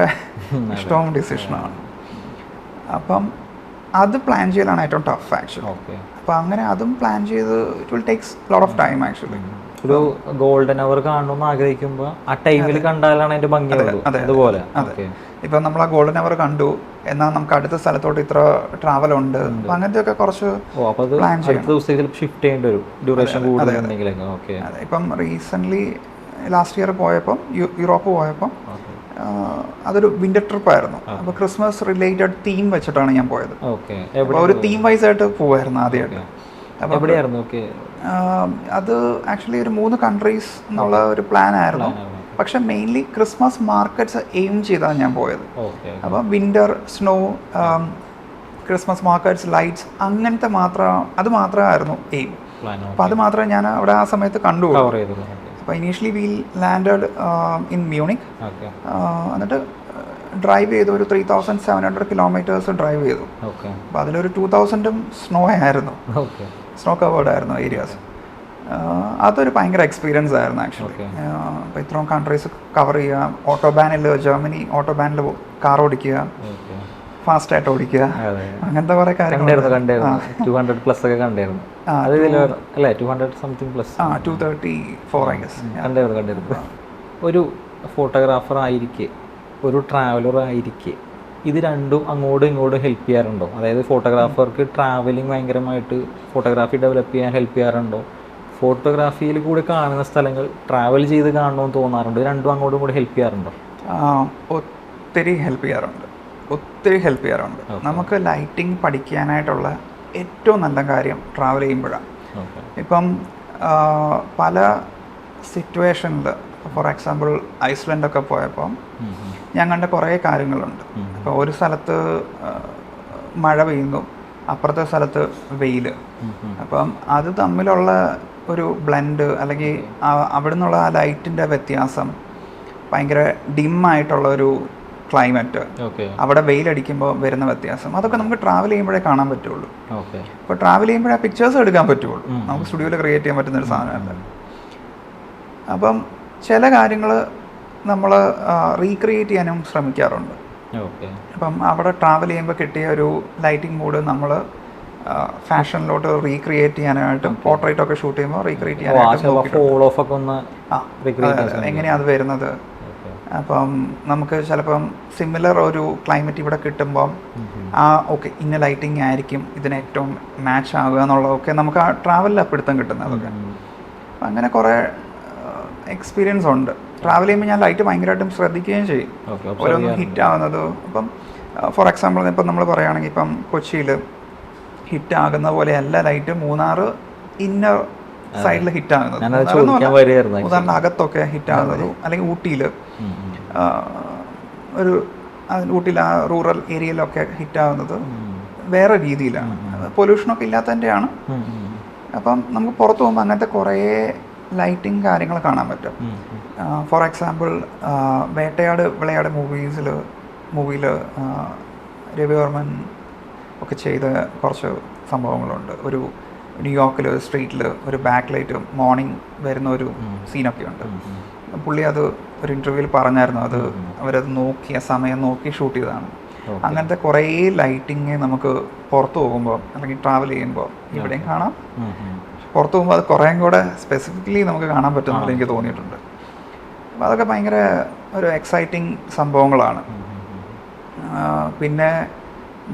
ഇഷ്ടവും ഡിസിഷനാണ്. അപ്പം അത് പ്ലാൻ ചെയ്യലാണ് ഏറ്റവും ടഫ് ആക്ച്വലി. അപ്പോൾ അങ്ങനെ അതും പ്ലാൻ ചെയ്ത് it will takes lot of time actually. ഒരു ഗോൾഡൻ അവർ കാണണമെന്ന് ആഗ്രഹിക്കുമ്പോൾ ആ ടൈമിൽ കണ്ടാലാണ് അതിൻ്റെ ഭംഗി. അതുപോലെ ഇപ്പം നമ്മൾ ആ ഗോൾഡൻ അവർ കണ്ടു, എന്നാൽ നമുക്ക് അടുത്ത സ്ഥലത്തോട്ട് ഇത്ര ട്രാവൽ ഉണ്ട്, അപ്പം അങ്ങനത്തെ ഒക്കെ കുറച്ച് പ്ലാൻ ചെയ്യണം. ഷിഫ്റ്റ് ചെയ്യേണ്ടി വരും, ഡ്യൂറേഷൻ കൂടുതലുണ്ടെങ്കിൽ. അതെ, ഇപ്പം റീസെൻ്റ്ലി ലാസ്റ്റ് ഇയർ പോയപ്പം യൂറോപ്പ് പോയപ്പം അതൊരു വിൻ്റർ ട്രിപ്പായിരുന്നു. അപ്പോൾ ക്രിസ്മസ് റിലേറ്റഡ് തീം വെച്ചിട്ടാണ് ഞാൻ പോയത്. അപ്പോൾ ഒരു തീം വൈസ് ആയിട്ട് പോവായിരുന്നു ആദ്യമായിട്ട്. അത് ആക്ച്വലി ഒരു 3 കൺട്രീസ് എന്നുള്ള ഒരു പ്ലാൻ ആയിരുന്നു. പക്ഷെ മെയിൻലി ക്രിസ്മസ് മാർക്കറ്റ്സ് എയിം ചെയ്താണ് ഞാൻ പോയത്. അപ്പോൾ winter, snow, Christmas markets, lights, അങ്ങനത്തെ അത് മാത്രമായിരുന്നു എയിം. അപ്പോൾ അത് മാത്രമേ ഞാൻ അവിടെ ആ സമയത്ത് കണ്ടുള്ളൂ. അപ്പോൾ initially V landed in Munich. എന്നിട്ട് ഡ്രൈവ് ചെയ്തു, ഒരു 3700 കിലോമീറ്റേഴ്സ് ഡ്രൈവ് ചെയ്തു. അപ്പോൾ അതിലൊരു 2000 സ്നോ ആയിരുന്നു, സ്നോ കവേർഡ് ആയിരുന്നു ഏരിയാസ്. അതൊരു ഭയങ്കര എക്സ്പീരിയൻസ് ആയിരുന്നു ആക്ച്വലി. അപ്പോൾ ഇത്രയും കൺട്രീസ് കവർ ചെയ്യുക, ഓട്ടോബാനിൽ, ജർമ്മനി ഓട്ടോബാനിൽ കാർ ഓടിക്കുക, ഫാസ്റ്റായിട്ട് ഓടിക്കുക, അങ്ങനത്തെ കുറേ കാര്യങ്ങൾ. 234 ഒരു ഫോട്ടോഗ്രാഫർ ആയിരിക്കെ, ഒരു ട്രാവലർ ആയിരിക്കെ, ഇത് രണ്ടും അങ്ങോട്ടും ഇങ്ങോട്ടും ഹെൽപ്പ് ചെയ്യാറുണ്ടോ? അതായത് ഫോട്ടോഗ്രാഫർക്ക് ട്രാവലിംഗ് ഭയങ്കരമായിട്ട് ഫോട്ടോഗ്രാഫി ഡെവലപ്പ് ചെയ്യാൻ ഹെൽപ്പ് ചെയ്യാറുണ്ടോ? ഫോട്ടോഗ്രാഫിയിൽ കൂടെ കാണുന്ന സ്ഥലങ്ങൾ ട്രാവൽ ചെയ്ത് കാണണമെന്ന് തോന്നാറുണ്ട്. രണ്ടും അങ്ങോട്ടും കൂടെ ഹെൽപ്പ് ചെയ്യാറുണ്ടോ? ഒത്തിരി ഹെൽപ്പ് ചെയ്യാറുണ്ട്. നമുക്ക് ലൈറ്റിംഗ് പഠിക്കാനായിട്ടുള്ള ഏറ്റവും നല്ല കാര്യം ട്രാവൽ ചെയ്യുമ്പോഴാണ്. ഇപ്പം പല സിറ്റുവേഷനിൽ, ഫോർ എക്സാമ്പിൾ ഐസ്ലൻഡൊക്കെ പോയപ്പോൾ ഞാൻ കണ്ട കുറേ കാര്യങ്ങളുണ്ട്. ഇപ്പോൾ ഒരു സ്ഥലത്ത് മഴ പെയ്യുന്നു, അപ്പുറത്തെ സ്ഥലത്ത് വെയിൽ. അപ്പം അത് തമ്മിലുള്ള ഒരു ബ്ലെൻഡ്, അല്ലെങ്കിൽ അവിടെ നിന്നുള്ള ആ ലൈറ്റിൻ്റെ വ്യത്യാസം, ഭയങ്കര ഡിമ്മായിട്ടുള്ള ഒരു ക്ലൈമറ്റ്, അവിടെ വെയിലടിക്കുമ്പോൾ വരുന്ന വ്യത്യാസം, അതൊക്കെ നമുക്ക് ട്രാവൽ ചെയ്യുമ്പോഴേ കാണാൻ പറ്റുള്ളൂ. അപ്പോൾ ട്രാവൽ ചെയ്യുമ്പോഴേ ആ പിക്ചേഴ്സ് എടുക്കാൻ പറ്റുള്ളൂ. നമുക്ക് സ്റ്റുഡിയോയിൽ ക്രിയേറ്റ് ചെയ്യാൻ പറ്റുന്നൊരു സാധനമല്ല. അപ്പം ചില കാര്യങ്ങൾ നമ്മൾ റീക്രിയേറ്റ് ചെയ്യാനും ശ്രമിക്കാറുണ്ട്. അപ്പം അവിടെ ട്രാവൽ ചെയ്യുമ്പോൾ കിട്ടിയ ഒരു ലൈറ്റിംഗ് മൂഡ് നമ്മൾ ഫാഷനിലോട്ട് റീക്രിയേറ്റ് ചെയ്യാനായിട്ട് പോർട്രേറ്റ് ഒക്കെ ഷൂട്ട് ചെയ്യുമ്പോൾ റീക്രിയേറ്റ് ചെയ്യാനായിട്ട് എങ്ങനെയാണ് അത് വരുന്നത്. അപ്പം നമുക്ക് ചിലപ്പം സിമിലർ ഒരു ക്ലൈമറ്റ് ഇവിടെ കിട്ടുമ്പം ഓക്കെ ഇന്ന ലൈറ്റിംഗ് ആയിരിക്കും ഇതിന് ഏറ്റവും മാച്ച് ആകുക എന്നുള്ളതൊക്കെ നമുക്ക് ആ ട്രാവലിൽ പിടുത്തം കിട്ടുന്നതൊക്കെ. അപ്പം അങ്ങനെ കുറേ എക്സ്പീരിയൻസ് ഉണ്ട്. ട്രാവൽ ചെയ്യുമ്പോൾ ഞാൻ ലൈറ്റ് ഭയങ്കരമായിട്ടും ശ്രദ്ധിക്കുകയും ചെയ്യും, ഓരോന്നും ഹിറ്റ് ആവുന്നത്. അപ്പം ഫോർ എക്സാമ്പിൾ ഇപ്പം നമ്മൾ പറയുകയാണെങ്കിൽ ഇപ്പം കൊച്ചിയിൽ ഹിറ്റ് ആകുന്ന പോലെ എല്ലാ ലൈറ്റ് മൂന്നാർ ഇന്നർ സൈഡിൽ ഹിറ്റ് ആകുന്നത്, മൂന്നാറിൻ്റെ അകത്തൊക്കെ ഹിറ്റ് ആകുന്നത്, അല്ലെങ്കിൽ ഊട്ടിയിൽ ഊട്ടിയിൽ ആ റൂറൽ ഏരിയയിലൊക്കെ ഹിറ്റ് ആകുന്നത് വേറെ രീതിയിലാണ്. പൊല്യൂഷനൊക്കെ ഇല്ലാത്തതിൻ്റെയാണ്. അപ്പം നമുക്ക് പുറത്ത് പോകുമ്പോൾ അങ്ങനത്തെ കുറേ ലൈറ്റിംഗ് കാര്യങ്ങൾ കാണാൻ പറ്റും. ഫോർ എക്സാമ്പിൾ വേട്ടയാട് വിളയാട് മൂവിയിൽ രവിവർമ്മൻ ഒക്കെ ചെയ്ത കുറച്ച് സംഭവങ്ങളുണ്ട്. ഒരു ന്യൂയോർക്കിൽ സ്ട്രീറ്റിൽ ഒരു ബാക്ക് ലൈറ്റ് മോർണിംഗ് വരുന്ന ഒരു സീനൊക്കെ ഉണ്ട്. പുള്ളി അത് ഒരു ഇൻ്റർവ്യൂവിൽ പറഞ്ഞായിരുന്നു, അത് അവരത് നോക്കി ആ സമയം നോക്കി ഷൂട്ട് ചെയ്തതാണ്. അങ്ങനത്തെ കുറേ ലൈറ്റിങ് നമുക്ക് പുറത്ത് പോകുമ്പോൾ അല്ലെങ്കിൽ ട്രാവൽ ചെയ്യുമ്പോൾ ഇവിടെയും കാണാം. പുറത്ത് പോകുമ്പോൾ അത് കുറേയും കൂടെ സ്പെസിഫിക്കലി നമുക്ക് കാണാൻ പറ്റുമെന്ന് എനിക്ക് തോന്നിയിട്ടുണ്ട്. അപ്പോൾ അതൊക്കെ ഭയങ്കര ഒരു എക്സൈറ്റിംഗ് സംഭവങ്ങളാണ്. പിന്നെ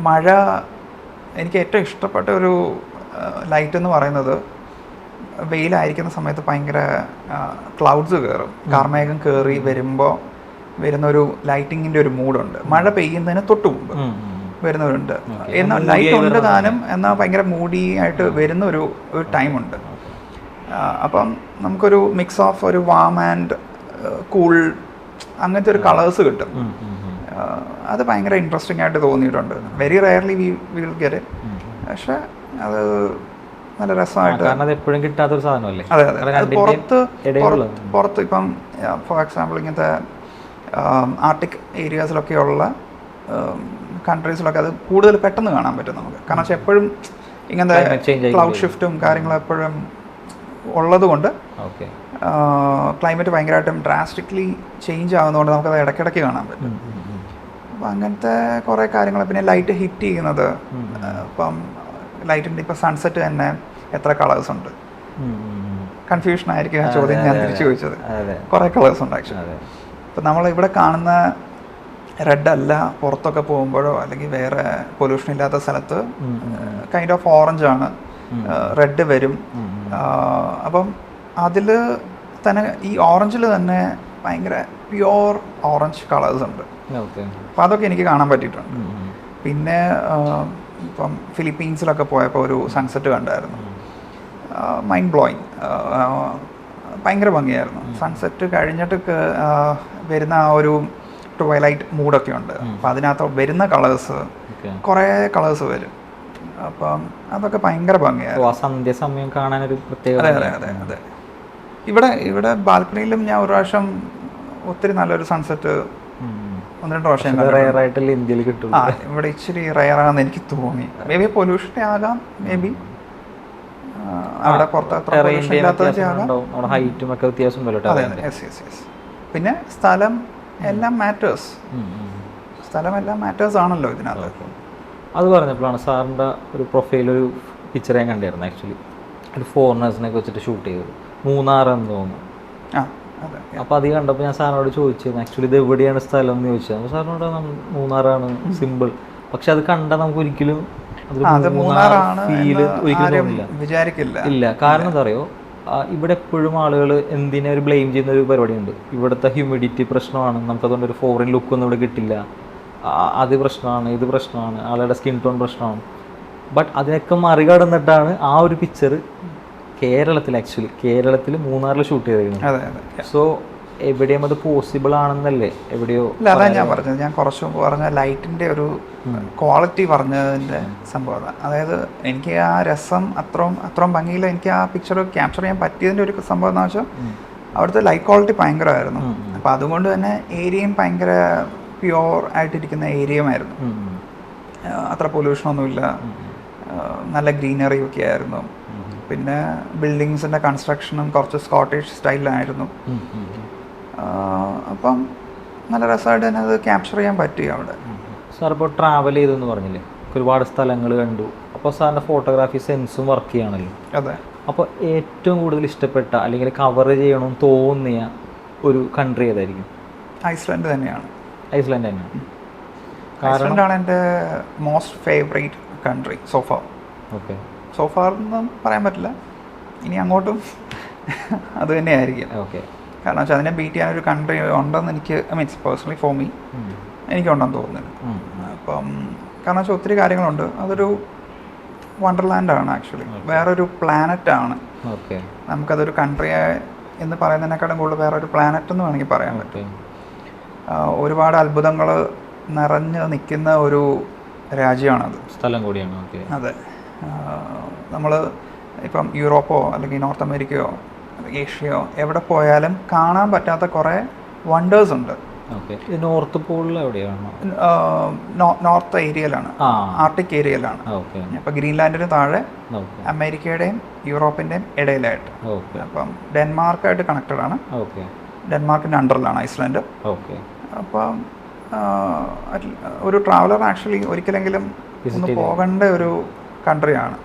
മഴ, എനിക്ക് ഏറ്റവും ഇഷ്ടപ്പെട്ട ഒരു ലൈറ്റ് എന്ന് പറയുന്നത് വെയിലായിരിക്കുന്ന സമയത്ത് ഭയങ്കര ക്ലൗഡ്സ് കയറും, കാർമേഘം കയറി വരുമ്പോൾ വരുന്നൊരു ലൈറ്റിങ്ങിൻ്റെ ഒരു മൂഡുണ്ട്. മഴ പെയ്യുന്നതിന് തൊട്ട് മുമ്പ് വരുന്നവരുണ്ട്, എന്നാൽ ലൈറ്റ് ഉണ്ട് താനും, എന്നാൽ ഭയങ്കര മൂഡി ആയിട്ട് വരുന്ന ഒരു ടൈമുണ്ട്. അപ്പം നമുക്കൊരു മിക്സ് ഓഫ് ഒരു വാം ആൻഡ് കൂൾ അങ്ങനത്തെ ഒരു കളേഴ്സ് കിട്ടും. അത് ഭയങ്കര ഇൻട്രസ്റ്റിംഗ് ആയിട്ട് തോന്നിയിട്ടുണ്ട്. Very rarely we will get it, പക്ഷെ അത് നല്ല രസമായിട്ട് എപ്പോഴും കിട്ടാത്തൊരു സാധനമല്ലേ. അതെ അതെ. പുറത്ത് ഇപ്പം ഫോർ എക്സാമ്പിൾ ഇങ്ങനത്തെ ആർട്ടിക് ഏരിയാസിലൊക്കെയുള്ള കൺട്രീസിലൊക്കെ അത് കൂടുതൽ പെട്ടെന്ന് കാണാൻ പറ്റും നമുക്ക്. കാരണം വെച്ചാൽ എപ്പോഴും ഇങ്ങനത്തെ ക്ലൗഡ് ഷിഫ്റ്റും കാര്യങ്ങളും എപ്പോഴും ഉള്ളത് കൊണ്ട് ക്ലൈമറ്റ് ഭയങ്കരമായിട്ടും ഡ്രാസ്റ്റിക്കലി ചേഞ്ച് ആകുന്നതുകൊണ്ട് നമുക്കത് ഇടയ്ക്കിടയ്ക്ക് കാണാൻ പറ്റും. അപ്പം അങ്ങനത്തെ കുറേ കാര്യങ്ങൾ. പിന്നെ ലൈറ്റ് ഹിറ്റ് ചെയ്യുന്നത്, ഇപ്പം ലൈറ്റിൻ്റെ ഇപ്പം സൺസെറ്റ് തന്നെ എത്ര കളേഴ്സ് ഉണ്ട്, കൺഫ്യൂഷൻ ആയിരിക്കും ആ ചോദ്യം ഞാൻ തിരിച്ചു ചോദിച്ചത്. കുറേ കളേഴ്സ് ഉണ്ട് ആക്ച്വലി. ഇപ്പം നമ്മളിവിടെ കാണുന്ന റെഡ് അല്ല, പുറത്തൊക്കെ പോകുമ്പോഴോ അല്ലെങ്കിൽ വേറെ പൊല്യൂഷൻ ഇല്ലാത്ത സ്ഥലത്ത് കൈൻഡ് ഓഫ് ഓറഞ്ച് ആണ്, റെഡ് വരും. അപ്പം അതിൽ തന്നെ ഈ ഓറഞ്ചിൽ തന്നെ ഭയങ്കര പ്യുവർ ഓറഞ്ച് കളേഴ്സ് ഉണ്ട്. അപ്പം അതൊക്കെ എനിക്ക് കാണാൻ പറ്റിയിട്ടുണ്ട്. പിന്നെ ഇപ്പം ഫിലിപ്പീൻസിലൊക്കെ പോയപ്പോൾ ഒരു സൺസെറ്റ് കണ്ടായിരുന്നു, മൈൻഡ് ബ്ലോയിങ്, ഭയങ്കര ഭംഗിയായിരുന്നു. സൺസെറ്റ് കഴിഞ്ഞിട്ട് വരുന്ന ആ ഒരു ട്വൈലൈറ്റ് മൂഡൊക്കെ ഉണ്ട്. അപ്പം അതിനകത്ത് വരുന്ന കളേഴ്സ് കുറേ കളേഴ്സ് വരും. അപ്പം അതൊക്കെ ഭയങ്കര ഭംഗിയായിരുന്നു. സന്ധ്യ സമയം കാണാനൊരു പ്രത്യേക. അതെ അതെ അതെ. ഇവിടെ ബാൽക്കണിയിലും ഞാൻ ഒരു പ്രാവശ്യം ഒത്തിരി നല്ലൊരു സൺസെറ്റ് 1-2 പ്രാവശ്യം ഇന്ത്യയിൽ കിട്ടും. ഇവിടെ ഇച്ചിരി റയറാണെന്ന് എനിക്ക് തോന്നി. മേ ബി പൊല്യൂഷൻ്റെ ആകാം, മേ ബി അവിടെ പുറത്ത് ഹൈറ്റും ഒക്കെ വ്യത്യാസം. പിന്നെ സ്ഥലം എല്ലാം മാറ്റേഴ്സ്, സ്ഥലമെല്ലാം മാറ്റേഴ്സ് ആണല്ലോ ഇതിനകത്ത്. അത് പറഞ്ഞപ്പോഴാണ് സാറിൻ്റെ ഒരു പ്രൊഫൈൽ, ഒരു പിക്ചർ ഞാൻ കണ്ടായിരുന്നു ആക്ച്വലി. ഒരു ഫോറിനേഴ്സിനെ വെച്ചിട്ട് ഷൂട്ട് ചെയ്തത് മൂന്നാറെന്ന് തോന്നുന്നു. അപ്പോൾ അത് കണ്ടപ്പോൾ ഞാൻ സാറിനോട് ചോദിച്ചിരുന്നു ആക്ച്വലി ഇത് എവിടെയാണ് സ്ഥലം എന്ന് ചോദിച്ചത്. അപ്പോൾ സാറിനോട് മൂന്നാറാണ് സിമ്പിൾ. പക്ഷെ അത് കണ്ടാൽ നമുക്ക് ഒരിക്കലും ഫീല് ഒരിക്കലും വിചാരിക്കില്ല. ഇല്ല, കാരണം എന്താ പറയുക, ഇവിടെ എപ്പോഴും ആളുകൾ എന്തിനെ ഒരു ബ്ലെയിം ചെയ്യുന്ന ഒരു പരിപാടിയുണ്ട്. ഇവിടുത്തെ ഹ്യൂമിഡിറ്റി പ്രശ്നമാണ്, നമുക്കതുകൊണ്ട് ഒരു ഫോറിൻ ലുക്കൊന്നും ഇവിടെ കിട്ടില്ല, അത് പ്രശ്നമാണ്, ഇത് പ്രശ്നമാണ്, ആളുടെ സ്കിൻ ടോൺ പ്രശ്നമാണ്. ബട്ട് അതിനൊക്കെ മറികടന്നിട്ടാണ് ആ ഒരു പിക്ചർ കേരളത്തിൽ മൂന്നാറിൽ ഷൂട്ട് ചെയ്തിരുന്നത്. സോ എവിടെയും അത് പോസിബിൾ ആണെന്നല്ലേ എവിടെയോ. അതാ ഞാൻ പറഞ്ഞത്, ഞാൻ കുറച്ച് പറഞ്ഞ ലൈറ്റിൻ്റെ ഒരു ക്വാളിറ്റി പറഞ്ഞതിൻ്റെ സംഭവം. അതായത് എനിക്ക് ആ രസം അത്രയും ഭംഗിയിൽ എനിക്ക് ആ പിക്ചർ ക്യാപ്ചർ ചെയ്യാൻ പറ്റിയതിൻ്റെ ഒരു സംഭവം എന്ന് വെച്ചാൽ അവിടുത്തെ ലൈറ്റ് ക്വാളിറ്റി ഭയങ്കരമായിരുന്നു. അപ്പം അതുകൊണ്ട് തന്നെ ഏരിയയും ഭയങ്കര പ്യുവർ ആയിട്ടിരിക്കുന്ന ഏരിയയുമായിരുന്നു. അത്ര പൊല്യൂഷനൊന്നുമില്ല, നല്ല ഗ്രീനറി ഒക്കെ ആയിരുന്നു. പിന്നെ ബിൽഡിങ്സിൻ്റെ കൺസ്ട്രക്ഷനും കുറച്ച് സ്കോട്ടിഷ് സ്റ്റൈലിലായിരുന്നു. അപ്പം നല്ല രസമായിട്ട് തന്നെ അത് ക്യാപ്ചർ ചെയ്യാൻ പറ്റി അവിടെ. സാർ ഇപ്പോൾ ട്രാവൽ ചെയ്തെന്ന് പറഞ്ഞില്ലേ, ഒരുപാട് സ്ഥലങ്ങൾ കണ്ടു. ഇപ്പോൾ സാറിൻ്റെ ഫോട്ടോഗ്രാഫി സെൻസും വർക്ക് ചെയ്യണമല്ലോ. അതെ. അപ്പോൾ ഏറ്റവും കൂടുതൽ ഇഷ്ടപ്പെട്ട അല്ലെങ്കിൽ കവർ ചെയ്യണമെന്ന് തോന്നിയ ഒരു കൺട്രി ഏതായിരിക്കും? ഐസ്ലാൻഡ് തന്നെയാണ്. ഐസ്ലാൻഡ് തന്നെയാണ്. ഐസ്ലാൻഡാണ് എൻ്റെ most favourite country so far. Okay. So far എന്നും പറയാൻ പറ്റില്ല, ഇനി അങ്ങോട്ടും അത് തന്നെയായിരിക്കും. ഓക്കെ. കാരണം വെച്ചാൽ അതിനെ ബീറ്റ് ചെയ്യാനൊരു കൺട്രി ഉണ്ടെന്ന് എനിക്ക്, മീൻസ് പേഴ്സണലി ഫോർ മീ എനിക്കുണ്ടെന്ന് തോന്നുന്നു. അപ്പം കാരണം വെച്ചാൽ ഒത്തിരി കാര്യങ്ങളുണ്ട്. അതൊരു വണ്ടർലാൻഡാണ് ആക്ച്വലി, വേറൊരു പ്ലാനറ്റാണ്. ഓക്കെ. നമുക്കതൊരു കൺട്രി എന്ന് പറയുന്നതിനേക്കാളും കൂടുതൽ വേറൊരു പ്ലാനറ്റ് എന്ന് വേണമെങ്കിൽ പറയാൻ പറ്റും. ഒരുപാട് അത്ഭുതങ്ങൾ നിറഞ്ഞ് നിൽക്കുന്ന ഒരു രാജ്യമാണത്, സ്ഥലം കൂടിയാണ്. അതെ. നമ്മൾ ഇപ്പം യൂറോപ്പോ അല്ലെങ്കിൽ നോർത്ത് അമേരിക്കയോ ഏഷ്യയോ എവിടെ പോയാലും കാണാൻ പറ്റാത്ത കുറേ വണ്ടേഴ്സ് ഉണ്ട്. നോർത്ത് പോളിൽ എവിടെയാണ്? നോർത്ത് ഏരിയയിലാണ്, ആർട്ടിക് ഏരിയയിലാണ്. അപ്പം ഗ്രീൻലാൻഡിന് താഴെ അമേരിക്കയുടെയും യൂറോപ്പിൻ്റെയും ഇടയിലായിട്ട്. അപ്പം ഡെൻമാർക്കായിട്ട് കണക്റ്റഡ് ആണ്. ഡെൻമാർക്കിൻ്റെ അണ്ടറിലാണ് ഐസ്ലാൻഡ്. അപ്പം ഒരു ട്രാവലർ ആക്ച്വലി ഒരിക്കലെങ്കിലും ഒന്ന് പോകേണ്ട ഒരു കൺട്രിയാണ്.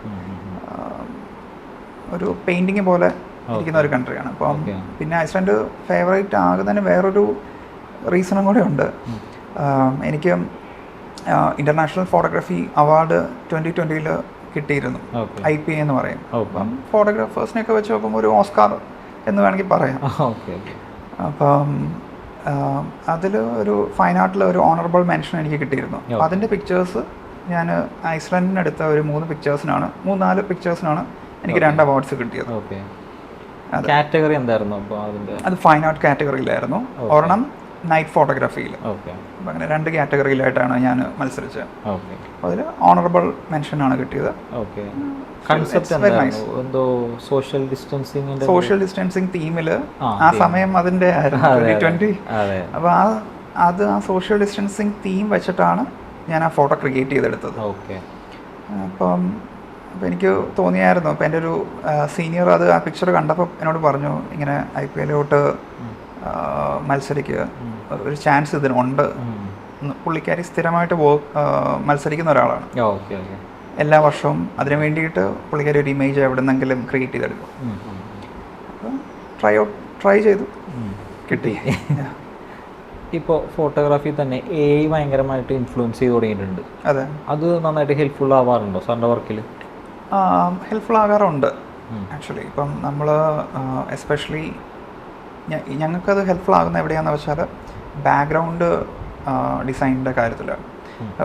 ഒരു പെയിൻറ്റിങ് പോലെ ഇരിക്കുന്ന ഒരു കൺട്രിയാണ്. അപ്പം പിന്നെ ഐസ്ലാൻഡ് ഫേവറേറ്റ് ആകുന്നതിന് വേറൊരു റീസണും കൂടെ ഉണ്ട്. എനിക്ക് ഇൻ്റർനാഷണൽ ഫോട്ടോഗ്രാഫി അവാർഡ് 2020 കിട്ടിയിരുന്നു, IPA എന്ന് പറയും. അപ്പം ഫോട്ടോഗ്രാഫേഴ്സിനെയൊക്കെ വെച്ച് നോക്കുമ്പോൾ ഒരു ഓസ്കാർ എന്ന് വേണമെങ്കിൽ പറയാം. അപ്പം അതിൽ ഒരു ഫൈൻ ആർട്ടിൽ ഒരു ഓണറബിൾ മെൻഷൻ എനിക്ക് കിട്ടിയിരുന്നു. അപ്പം അതിൻ്റെ പിക്ചേഴ്സ് ഞാൻ ഐസ്ലാൻഡിനെടുത്ത ഒരു 3-4 പിക്ചേഴ്സിനാണ് എനിക്ക് 2 അവാർഡ്സ് കിട്ടിയത്. കാറ്റഗറി എന്തായിരുന്നു അപ്പോൾ അതിൻ്റെ? അത് ഫൈൻ ആർട്ട് കാറ്റഗറിയിലായിരുന്നു, ഒരെണ്ണം നൈറ്റ് ഫോട്ടോഗ്രാഫിയിൽ. അപ്പം അങ്ങനെ 2 കാറ്റഗറിയിലായിട്ടാണ് ഞാൻ മത്സരിച്ചത്. അതിൽ ഓണറബിൾ മെൻഷനാണ് കിട്ടിയത്. സോഷ്യൽ ഡിസ്റ്റൻസിങ് തീമിൽ ആ സമയം അതിൻ്റെ 2020. അപ്പോൾ ആ സോഷ്യൽ ഡിസ്റ്റൻസിങ് തീം വെച്ചിട്ടാണ് ഞാൻ ആ ഫോട്ടോ ക്രിയേറ്റ് ചെയ്തെടുത്തത്. അപ്പം എനിക്ക് തോന്നിയായിരുന്നു. അപ്പം എൻ്റെ ഒരു സീനിയർ അത് ആ പിക്ചർ കണ്ടപ്പോൾ എന്നോട് പറഞ്ഞു, ഇങ്ങനെ IPAയിലോട്ട് മത്സരിക്കുക, ഒരു ചാൻസ് ഇതിനുണ്ട്. പുള്ളിക്കാരി സ്ഥിരമായിട്ട് മത്സരിക്കുന്ന ഒരാളാണ്. എല്ലാ വർഷവും അതിനു വേണ്ടിയിട്ട് പുള്ളിക്കാരി ഒരു ഇമേജ് എവിടെ നിന്നെങ്കിലും ക്രിയേറ്റ് ചെയ്തെടുക്കും. അപ്പം ട്രൈ ചെയ്തു, കിട്ടി. ഇപ്പോൾ ഫോട്ടോഗ്രാഫി തന്നെ AI ഭയങ്കരമായിട്ട് ഇൻഫ്ലുവൻസ് ചെയ്ത് തുടങ്ങിയിട്ടുണ്ട്. അതെ. അത് നന്നായിട്ട് ഹെൽപ്ഫുൾ ആവാറുണ്ടോ സാറിൻ്റെ വർക്കിൽ? ഹെൽപ്ഫുൾ ആകാറുണ്ട് ആക്ച്വലി. ഇപ്പം നമ്മൾ എസ്പെഷ്യലി ഞങ്ങൾക്കത് ഹെൽപ്ഫുൾ ആകുന്ന എവിടെയാണെന്ന് വെച്ചാൽ ബാക്ക്ഗ്രൗണ്ട് ഡിസൈനിൻ്റെ കാര്യത്തിലാണ്.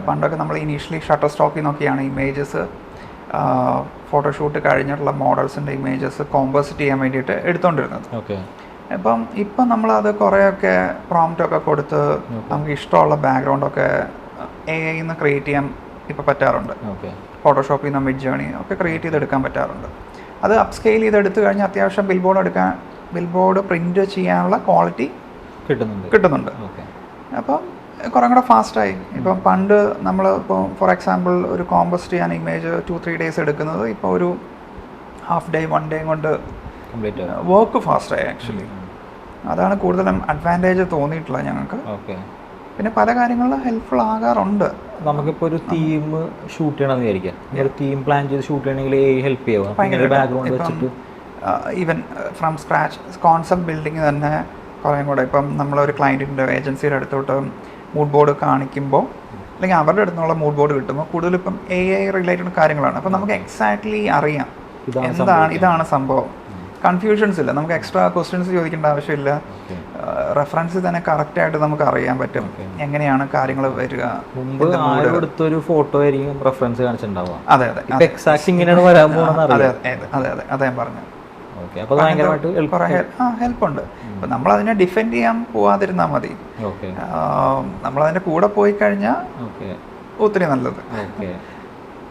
പണ്ടൊക്കെ നമ്മൾ ഇനീഷ്യലി ഷട്ടർ സ്റ്റോക്കിൽ നോക്കിയാണ് ഇമേജസ്, ഫോട്ടോഷൂട്ട് കഴിഞ്ഞിട്ടുള്ള മോഡൽസിൻ്റെ ഇമേജസ് കോമ്പോസിറ്റ് ചെയ്യാൻ വേണ്ടിയിട്ട് എടുത്തുകൊണ്ടിരുന്നത്. ഇപ്പം നമ്മളത് കുറേയൊക്കെ പ്രോംപ്റ്റൊക്കെ കൊടുത്ത് നമുക്ക് ഇഷ്ടമുള്ള ബാക്ക്ഗ്രൗണ്ടൊക്കെ AI നിന്ന് ക്രിയേറ്റ് ചെയ്യാൻ ഇപ്പോൾ പറ്റാറുണ്ട്. ഫോട്ടോഷോപ്പിൽ നിന്ന് മിഡ് ജേണി ഒക്കെ ക്രിയേറ്റ് ചെയ്തെടുക്കാൻ പറ്റാറുണ്ട്. അത് അപ്സ്കെയിൽ ചെയ്തെടുത്ത് കഴിഞ്ഞാൽ അത്യാവശ്യം ബിൽബോർഡ് പ്രിൻ്റ് ചെയ്യാനുള്ള ക്വാളിറ്റി കിട്ടുന്നുണ്ട്. അപ്പം കുറേ കൂടെ ഫാസ്റ്റായി. ഇപ്പം പണ്ട് നമ്മൾ ഇപ്പോൾ ഫോർ എക്സാമ്പിൾ ഒരു കോമ്പോസിറ്റ് ചെയ്യാൻ ഇമേജ് 2-3 days എടുക്കുന്നത് ഇപ്പോൾ ഒരു ഹാഫ് ഡേ 1 day കൊണ്ട് വർക്ക് ഫാസ്റ്റായി ആക്ച്വലി. അതാണ് കൂടുതലും അഡ്വാൻറ്റേജ് തോന്നിയിട്ടുള്ളത് ഞങ്ങൾക്ക്. പിന്നെ പല കാര്യങ്ങളിലും ഹെൽപ്ഫുൾ ആകാറുണ്ട്. നമുക്കിപ്പോൾ ഒരു തീം ഷൂട്ട് ചെയ്യണമെന്ന് വിചാരിക്കാം, ഒരു തീം പ്ലാൻ ചെയ്ത് ഷൂട്ട് ചെയ്യണമെങ്കിൽ ഹെൽപ്പ് ചെയ്യുക. ബാക്ക്ഗ്രൗണ്ട് വെച്ചിട്ട് even from scratch concept building തന്നെ കുറേ കൂടെ. ഇപ്പം നമ്മളൊരു ക്ലയൻറ്റിൻ്റെ ഏജൻസിയുടെ അടുത്തോട്ട് മൂഡ് ബോർഡ് കാണിക്കുമ്പോൾ അല്ലെങ്കിൽ അവരുടെ അടുത്തുള്ള മൂഡ് ബോർഡ് കിട്ടുമ്പോൾ കൂടുതലും ഇപ്പം AI റിലേറ്റഡ് കാര്യങ്ങളാണ്. അപ്പം നമുക്ക് എക്സാക്ട്ലി അറിയാം ഇതാണ് സംഭവം. കൺഫ്യൂഷൻസ് ഇല്ല, നമുക്ക് എക്സ്ട്രാ ക്വസ്റ്റ്യൻസ് ചോദിക്കേണ്ട ആവശ്യമില്ല. റെഫറൻസ് തന്നെ കറക്റ്റായിട്ട് നമുക്ക് അറിയാൻ പറ്റും എങ്ങനെയാണ് കാര്യങ്ങൾ വരിക. ഒരു ഫോട്ടോ ആയിരിക്കും റെഫറൻസ് കാണിച്ചിട്ടുണ്ടാവുക. അതെ ഞാൻ പറഞ്ഞു. ഹെൽപ്പുണ്ട്. അപ്പം നമ്മളതിനെ ഡിഫെൻഡ് ചെയ്യാൻ പോവാതിരുന്നാൽ മതി. നമ്മളതിൻ്റെ കൂടെ പോയി കഴിഞ്ഞാൽ ഒത്തിരി നല്ലത്.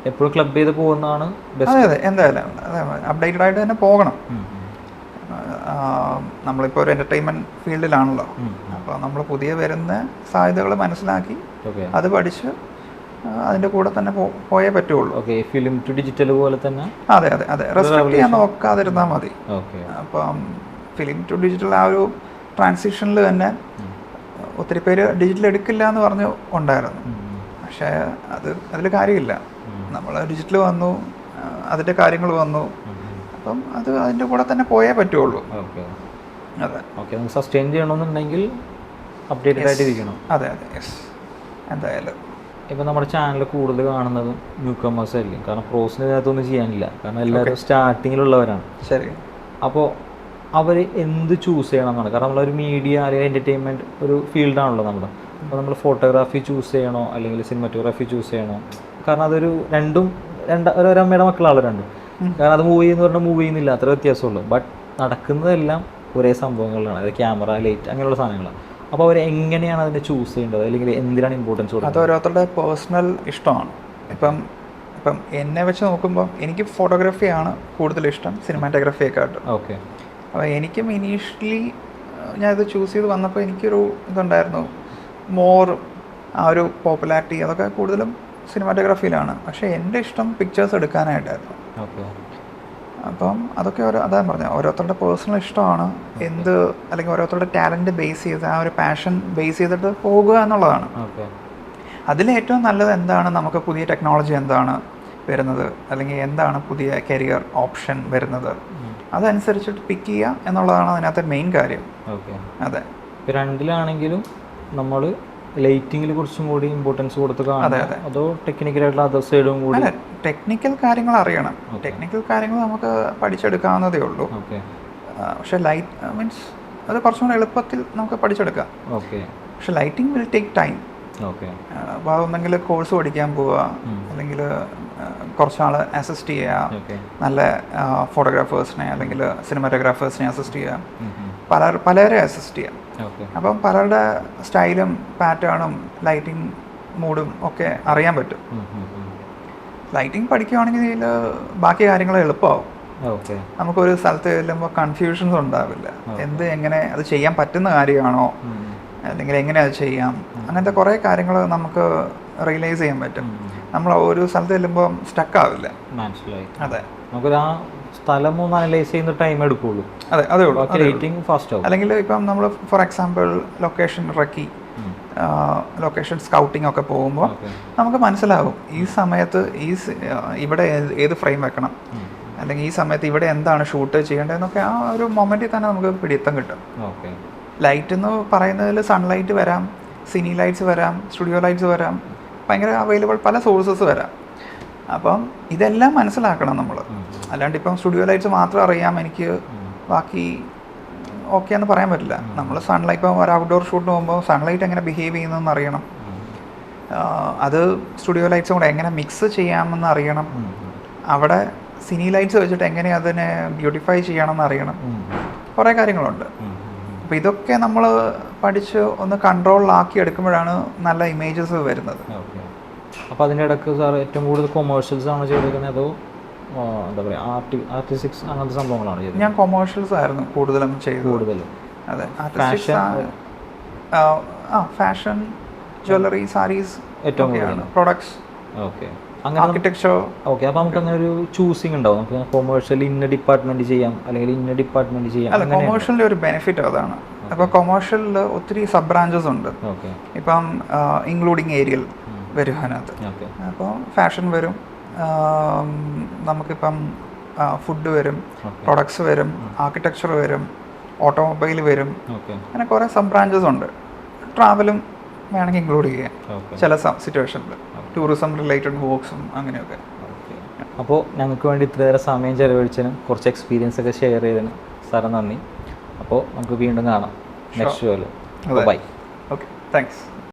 എപ്പോഴും ക്ലബ് ചെയ്ത് പോകുന്നതാണ്. അതെ എന്തായാലും അപ്ഡേറ്റഡ് ആയിട്ട് തന്നെ പോകണം. നമ്മളിപ്പോൾ ഒരു എൻ്റർടൈൻമെൻറ്റ് ഫീൽഡിലാണല്ലോ. അപ്പോൾ നമ്മൾ പുതിയ വരുന്ന സാധ്യതകൾ മനസ്സിലാക്കി അത് പഠിച്ച് അതിൻ്റെ കൂടെ തന്നെ പോയേ പറ്റുള്ളൂ. ഫിലിം ടു ഡിജിറ്റൽ പോലെ തന്നെ. അതെ റെസ്ട്രിക്റ്റ് ചെയ്യാൻ നോക്കാതിരുന്നാൽ മതി. അപ്പം ഫിലിം ടു ഡിജിറ്റൽ ആ ഒരു ട്രാൻസിഷനിൽ തന്നെ ഒത്തിരി പേര് ഡിജിറ്റൽ എടുക്കില്ല എന്ന് പറഞ്ഞു ഉണ്ടായിരുന്നു. പക്ഷേ അതിൽ കാര്യമില്ല. നമ്മൾ ഡിജിറ്റൽ വന്നു, അതിൻ്റെ കാര്യങ്ങൾ വന്നു. അപ്പം അത് അതിൻ്റെ കൂടെ തന്നെ പോയേ പറ്റുള്ളൂ. ഓക്കെ അതെ ഓക്കെ. നമുക്ക് സസ്റ്റെയിൻ ചെയ്യണമെന്നുണ്ടെങ്കിൽ അപ്ഡേറ്റഡ് ആയിട്ട് ഇരിക്കണം. അതെ അതെ യെസ് എന്തായാലും. ഇപ്പം നമ്മുടെ ചാനൽ കൂടുതൽ കാണുന്നതും ന്യൂ കമേഴ്സ് ആയിരിക്കും. കാരണം പ്രോസിന് ഇതിനകത്തൊന്നും ചെയ്യാനില്ല. കാരണം എല്ലാവരും സ്റ്റാർട്ടിങ്ങിലുള്ളവരാണ്. ശരി. അപ്പോൾ അവർ എന്ത് ചൂസ് ചെയ്യണം എന്നാണ്. കാരണം നമ്മളൊരു മീഡിയ അല്ലെങ്കിൽ എൻ്റർടൈൻമെൻറ്റ് ഒരു ഫീൽഡാണല്ലോ നമ്മുടെ. അപ്പോൾ നമ്മൾ ഫോട്ടോഗ്രാഫി ചൂസ് ചെയ്യണോ അല്ലെങ്കിൽ സിനിമാറ്റോഗ്രാഫി ചൂസ് ചെയ്യണോ? കാരണം അതൊരു ഒരമ്മയുടെ മക്കളാണ് രണ്ടും. കാരണം അത് മൂവി എന്ന് പറഞ്ഞാൽ മൂവി ചെയ്യുന്നില്ല, അത്ര വ്യത്യാസമുള്ളൂ. ബട്ട് നടക്കുന്നതെല്ലാം ഒരേ സംഭവങ്ങളിലാണ്. അത് ക്യാമറ, ലൈറ്റ് അങ്ങനെയുള്ള സാധനങ്ങളാണ്. അപ്പോൾ അവർ എങ്ങനെയാണ് അതിനെ ചൂസ് ചെയ്യേണ്ടത്, അല്ലെങ്കിൽ എന്തിനാണ് ഇമ്പോർട്ടൻസ് കൊടുക്കുന്നത്? അത് ഓരോരുത്തരുടെ പേഴ്സണൽ ഇഷ്ടമാണ്. ഇപ്പം എന്നെ വെച്ച് നോക്കുമ്പോൾ എനിക്ക് ഫോട്ടോഗ്രാഫിയാണ് കൂടുതൽ ഇഷ്ടം സിനിമാറ്റോഗ്രാഫിയെക്കാട്ടും. ഓക്കെ. അപ്പോൾ എനിക്കും ഇനീഷ്യലി ഞാനിത് ചൂസ് ചെയ്ത് വന്നപ്പോൾ എനിക്കൊരു ഇതുണ്ടായിരുന്നു, മോർ ആ ഒരു പോപ്പുലാരിറ്റി അതൊക്കെ കൂടുതലും സിനിമാറ്റോഗ്രാഫിയിലാണ്. പക്ഷേ എൻ്റെ ഇഷ്ടം പിക്ചേഴ്സ് എടുക്കാനായിട്ടായിരുന്നു. ഓക്കെ. അപ്പം അതൊക്കെ അതാ പറഞ്ഞത്, ഓരോരുത്തരുടെ പേഴ്സണൽ ഇഷ്ടമാണ് എന്ത്, അല്ലെങ്കിൽ ഓരോരുത്തരുടെ ടാലൻറ്റ് ബേസ് ചെയ്ത് ആ ഒരു പാഷൻ ബേസ് ചെയ്തിട്ട് പോകുക എന്നുള്ളതാണ്. അതിലേറ്റവും നല്ലത് എന്താണ്, നമുക്ക് പുതിയ ടെക്നോളജി എന്താണ് വരുന്നത്, അല്ലെങ്കിൽ എന്താണ് പുതിയ കരിയർ ഓപ്ഷൻ വരുന്നത്, അതനുസരിച്ചിട്ട് പിക്ക് ചെയ്യുക എന്നുള്ളതാണ് അതിനകത്തെ മെയിൻ കാര്യം. ഓക്കെ. അതെ. രണ്ടിലാണെങ്കിലും നമ്മൾ ലൈറ്റിങ്ങിൽ കുറച്ചും കൂടി ഇമ്പോർട്ടൻസ് കൊടുത്ത് കാണാം, അതോ ടെക്നിക്കലായിട്ടുള്ള അതർ സൈഡും കൂടി? അല്ല, ടെക്നിക്കൽ കാര്യങ്ങൾ അറിയണം. ടെക്നിക്കൽ കാര്യങ്ങൾ നമുക്ക് പഠിച്ചെടുക്കാവുന്നതേ ഉള്ളൂ. പക്ഷേ ലൈറ്റ് മീൻസ് അത് കുറച്ചും കൂടെ എളുപ്പത്തിൽ നമുക്ക് പഠിച്ചെടുക്കാം. ഓക്കെ. പക്ഷെ lighting will take time. Okay. അപ്പോൾ അതൊന്നെങ്കിൽ കോഴ്സ് പഠിക്കാൻ പോവുക, അല്ലെങ്കിൽ കുറച്ചാൾ അസിസ്റ്റ് ചെയ്യുക, നല്ല ഫോട്ടോഗ്രാഫേഴ്സിനെ അല്ലെങ്കിൽ സിനിമാറ്റോഗ്രാഫേഴ്സിനെ അസിസ്റ്റ് ചെയ്യുക, പലരെ അസിസ്റ്റ് ചെയ്യാം. അപ്പം പലരുടെ സ്റ്റൈലും പാറ്റേണും ലൈറ്റിംഗ് മൂഡും ഒക്കെ അറിയാൻ പറ്റും. ലൈറ്റിംഗ് പഠിക്കുകയാണെങ്കിൽ ബാക്കി കാര്യങ്ങൾ എളുപ്പമാവും. നമുക്കൊരു സ്ഥലത്ത് ചെല്ലുമ്പോൾ കൺഫ്യൂഷൻസ് ഉണ്ടാവില്ല. എങ്ങനെ അത് ചെയ്യാൻ പറ്റുന്ന കാര്യമാണോ, അല്ലെങ്കിൽ എങ്ങനെ അത് ചെയ്യാം, അങ്ങനത്തെ കുറേ കാര്യങ്ങൾ നമുക്ക് റിയലൈസ് ചെയ്യാൻ പറ്റും. നമ്മൾ ഒരു സ്ഥലത്ത് ചെല്ലുമ്പോൾ സ്റ്റക്ക് ആവില്ല. മനസ്സിലായി. അതെ. നമുക്കൊരു ആ സ്ഥലം ഒന്ന് അനലൈസ് ചെയ്യുന്ന ടൈം എടുക്കുള്ളൂ. അതെ, അതേ ഉള്ളൂ. ഫാസ്റ്റ് ആവും. അല്ലെങ്കിൽ ഇപ്പം നമ്മൾ ഫോർ എക്സാമ്പിൾ ലൊക്കേഷൻ ഇറക്കി ലൊക്കേഷൻ സ്കൗട്ടിംഗ് ഒക്കെ പോകുമ്പോൾ നമുക്ക് മനസ്സിലാവും ഈ സമയത്ത് ഇവിടെ ഏത് ഫ്രെയിം വെക്കണം, അല്ലെങ്കിൽ ഈ സമയത്ത് ഇവിടെ എന്താണ് ഷൂട്ട് ചെയ്യേണ്ടതെന്നൊക്കെ ആ ഒരു മൊമെൻറ്റിൽ തന്നെ നമുക്ക് പിടിത്തം കിട്ടും. ലൈറ്റ് എന്ന് പറയുന്നതിൽ സൺലൈറ്റ് വരാം, സിനി ലൈറ്റ്സ് വരാം, സ്റ്റുഡിയോ ലൈറ്റ്സ് വരാം, ഭയങ്കര അവൈലബിൾ പല സോഴ്സസ് വരാം. അപ്പം ഇതെല്ലാം മനസ്സിലാക്കണം നമ്മൾ. അല്ലാണ്ട് ഇപ്പം സ്റ്റുഡിയോ ലൈറ്റ്സ് മാത്രം അറിയാം എനിക്ക്, ബാക്കി ഓക്കെ എന്ന് പറയാൻ പറ്റില്ല. നമ്മൾ സൺലൈറ്റ് ഇപ്പം ഒരു ഔട്ട്ഡോർ ഷൂട്ടിന് പോകുമ്പോൾ സൺലൈറ്റ് എങ്ങനെ ബിഹേവ് ചെയ്യുന്നതെന്ന് അറിയണം. അത് സ്റ്റുഡിയോ ലൈറ്റ്സും കൂടെ എങ്ങനെ മിക്സ് ചെയ്യാമെന്ന് അറിയണം. അവിടെ സിനി ലൈറ്റ്സ് വെച്ചിട്ട് എങ്ങനെ അതിനെ ബ്യൂട്ടിഫൈ ചെയ്യണമെന്ന് അറിയണം. കുറേ കാര്യങ്ങളുണ്ട്. അപ്പോൾ ഇതൊക്കെ നമ്മൾ പഠിച്ച് ഒന്ന് കൺട്രോളിലാക്കി എടുക്കുമ്പോഴാണ് നല്ല ഇമേജസ് വരുന്നത്. അപ്പോൾ അതിൻ്റെ ഇടയ്ക്ക് സാർ ഏറ്റവും കൂടുതൽ കൊമേഴ്ഷ്യൽസ് ആണ് ചെയ്തിരിക്കുന്നത്, അതോ എന്താ പറയുക ആർട്ടിസ്റ്റിക്സ് അങ്ങനത്തെ സംഭവങ്ങളാണ് ചെയ്തത്? ഞാൻ കൊമേഴ്ഷ്യൽസ് ആയിരുന്നു കൂടുതലും ചെയ്തത്. അതെ. ഫാഷൻ, ജ്വല്ലറി, സാരീസ് ഏറ്റവും കൂടുതൽ പ്രൊഡക്ട്സ്. ഓക്കെ. ആർക്കിടെക്ചർ. ഓക്കെ. അപ്പോൾ നമുക്ക് അങ്ങനെ ഒരു ചൂസിങ് ഉണ്ടാവും, നമുക്ക് കൊമേഴ്ഷ്യൽ ഇന്ന ഡിപ്പാർട്ട്മെന്റ് ചെയ്യാം അല്ലെങ്കിൽ ഇന്ന ഡിപ്പാർട്ട്മെന്റ് ചെയ്യാം? അല്ല, കൊമേഴ്ഷ്യലിൻ്റെ ഒരു ബെനിഫിറ്റ് അതാണ്. അപ്പോൾ കൊമേഴ്ഷ്യലിൽ ഒത്തിരി സബ് ബ്രാഞ്ചസ് ഉണ്ട്. ഇപ്പം ഇൻക്ലൂഡിങ് ഏരിയൽ വരും അതിനകത്ത്. അപ്പോൾ ഫാഷൻ വരും, നമുക്കിപ്പം ഫുഡ് വരും, പ്രൊഡക്ട്സ് വരും, ആർക്കിടെക്ചർ വരും, ഓട്ടോമൊബൈൽ വരും, അങ്ങനെ കുറേ സബ് ബ്രാഞ്ചസ് ഉണ്ട്. ട്രാവലും വേണമെങ്കിൽ ഇൻക്ലൂഡ് ചെയ്യാം ചില സിറ്റുവേഷനിൽ, ടൂറിസം റിലേറ്റഡ് വർക്ക്സും അങ്ങനെയൊക്കെ. അപ്പോൾ ഞങ്ങൾക്ക് വേണ്ടി ഇത്രയേറെ സമയം ചെലവഴിച്ചതിനും കുറച്ച് എക്സ്പീരിയൻസ് ഒക്കെ ഷെയർ ചെയ്തതിന് സാറ് നന്ദി. അപ്പോൾ നമുക്ക് വീണ്ടും കാണാം നെക്സ്റ്റ് ഷോയിൽ. ബൈ. Okay, thanks.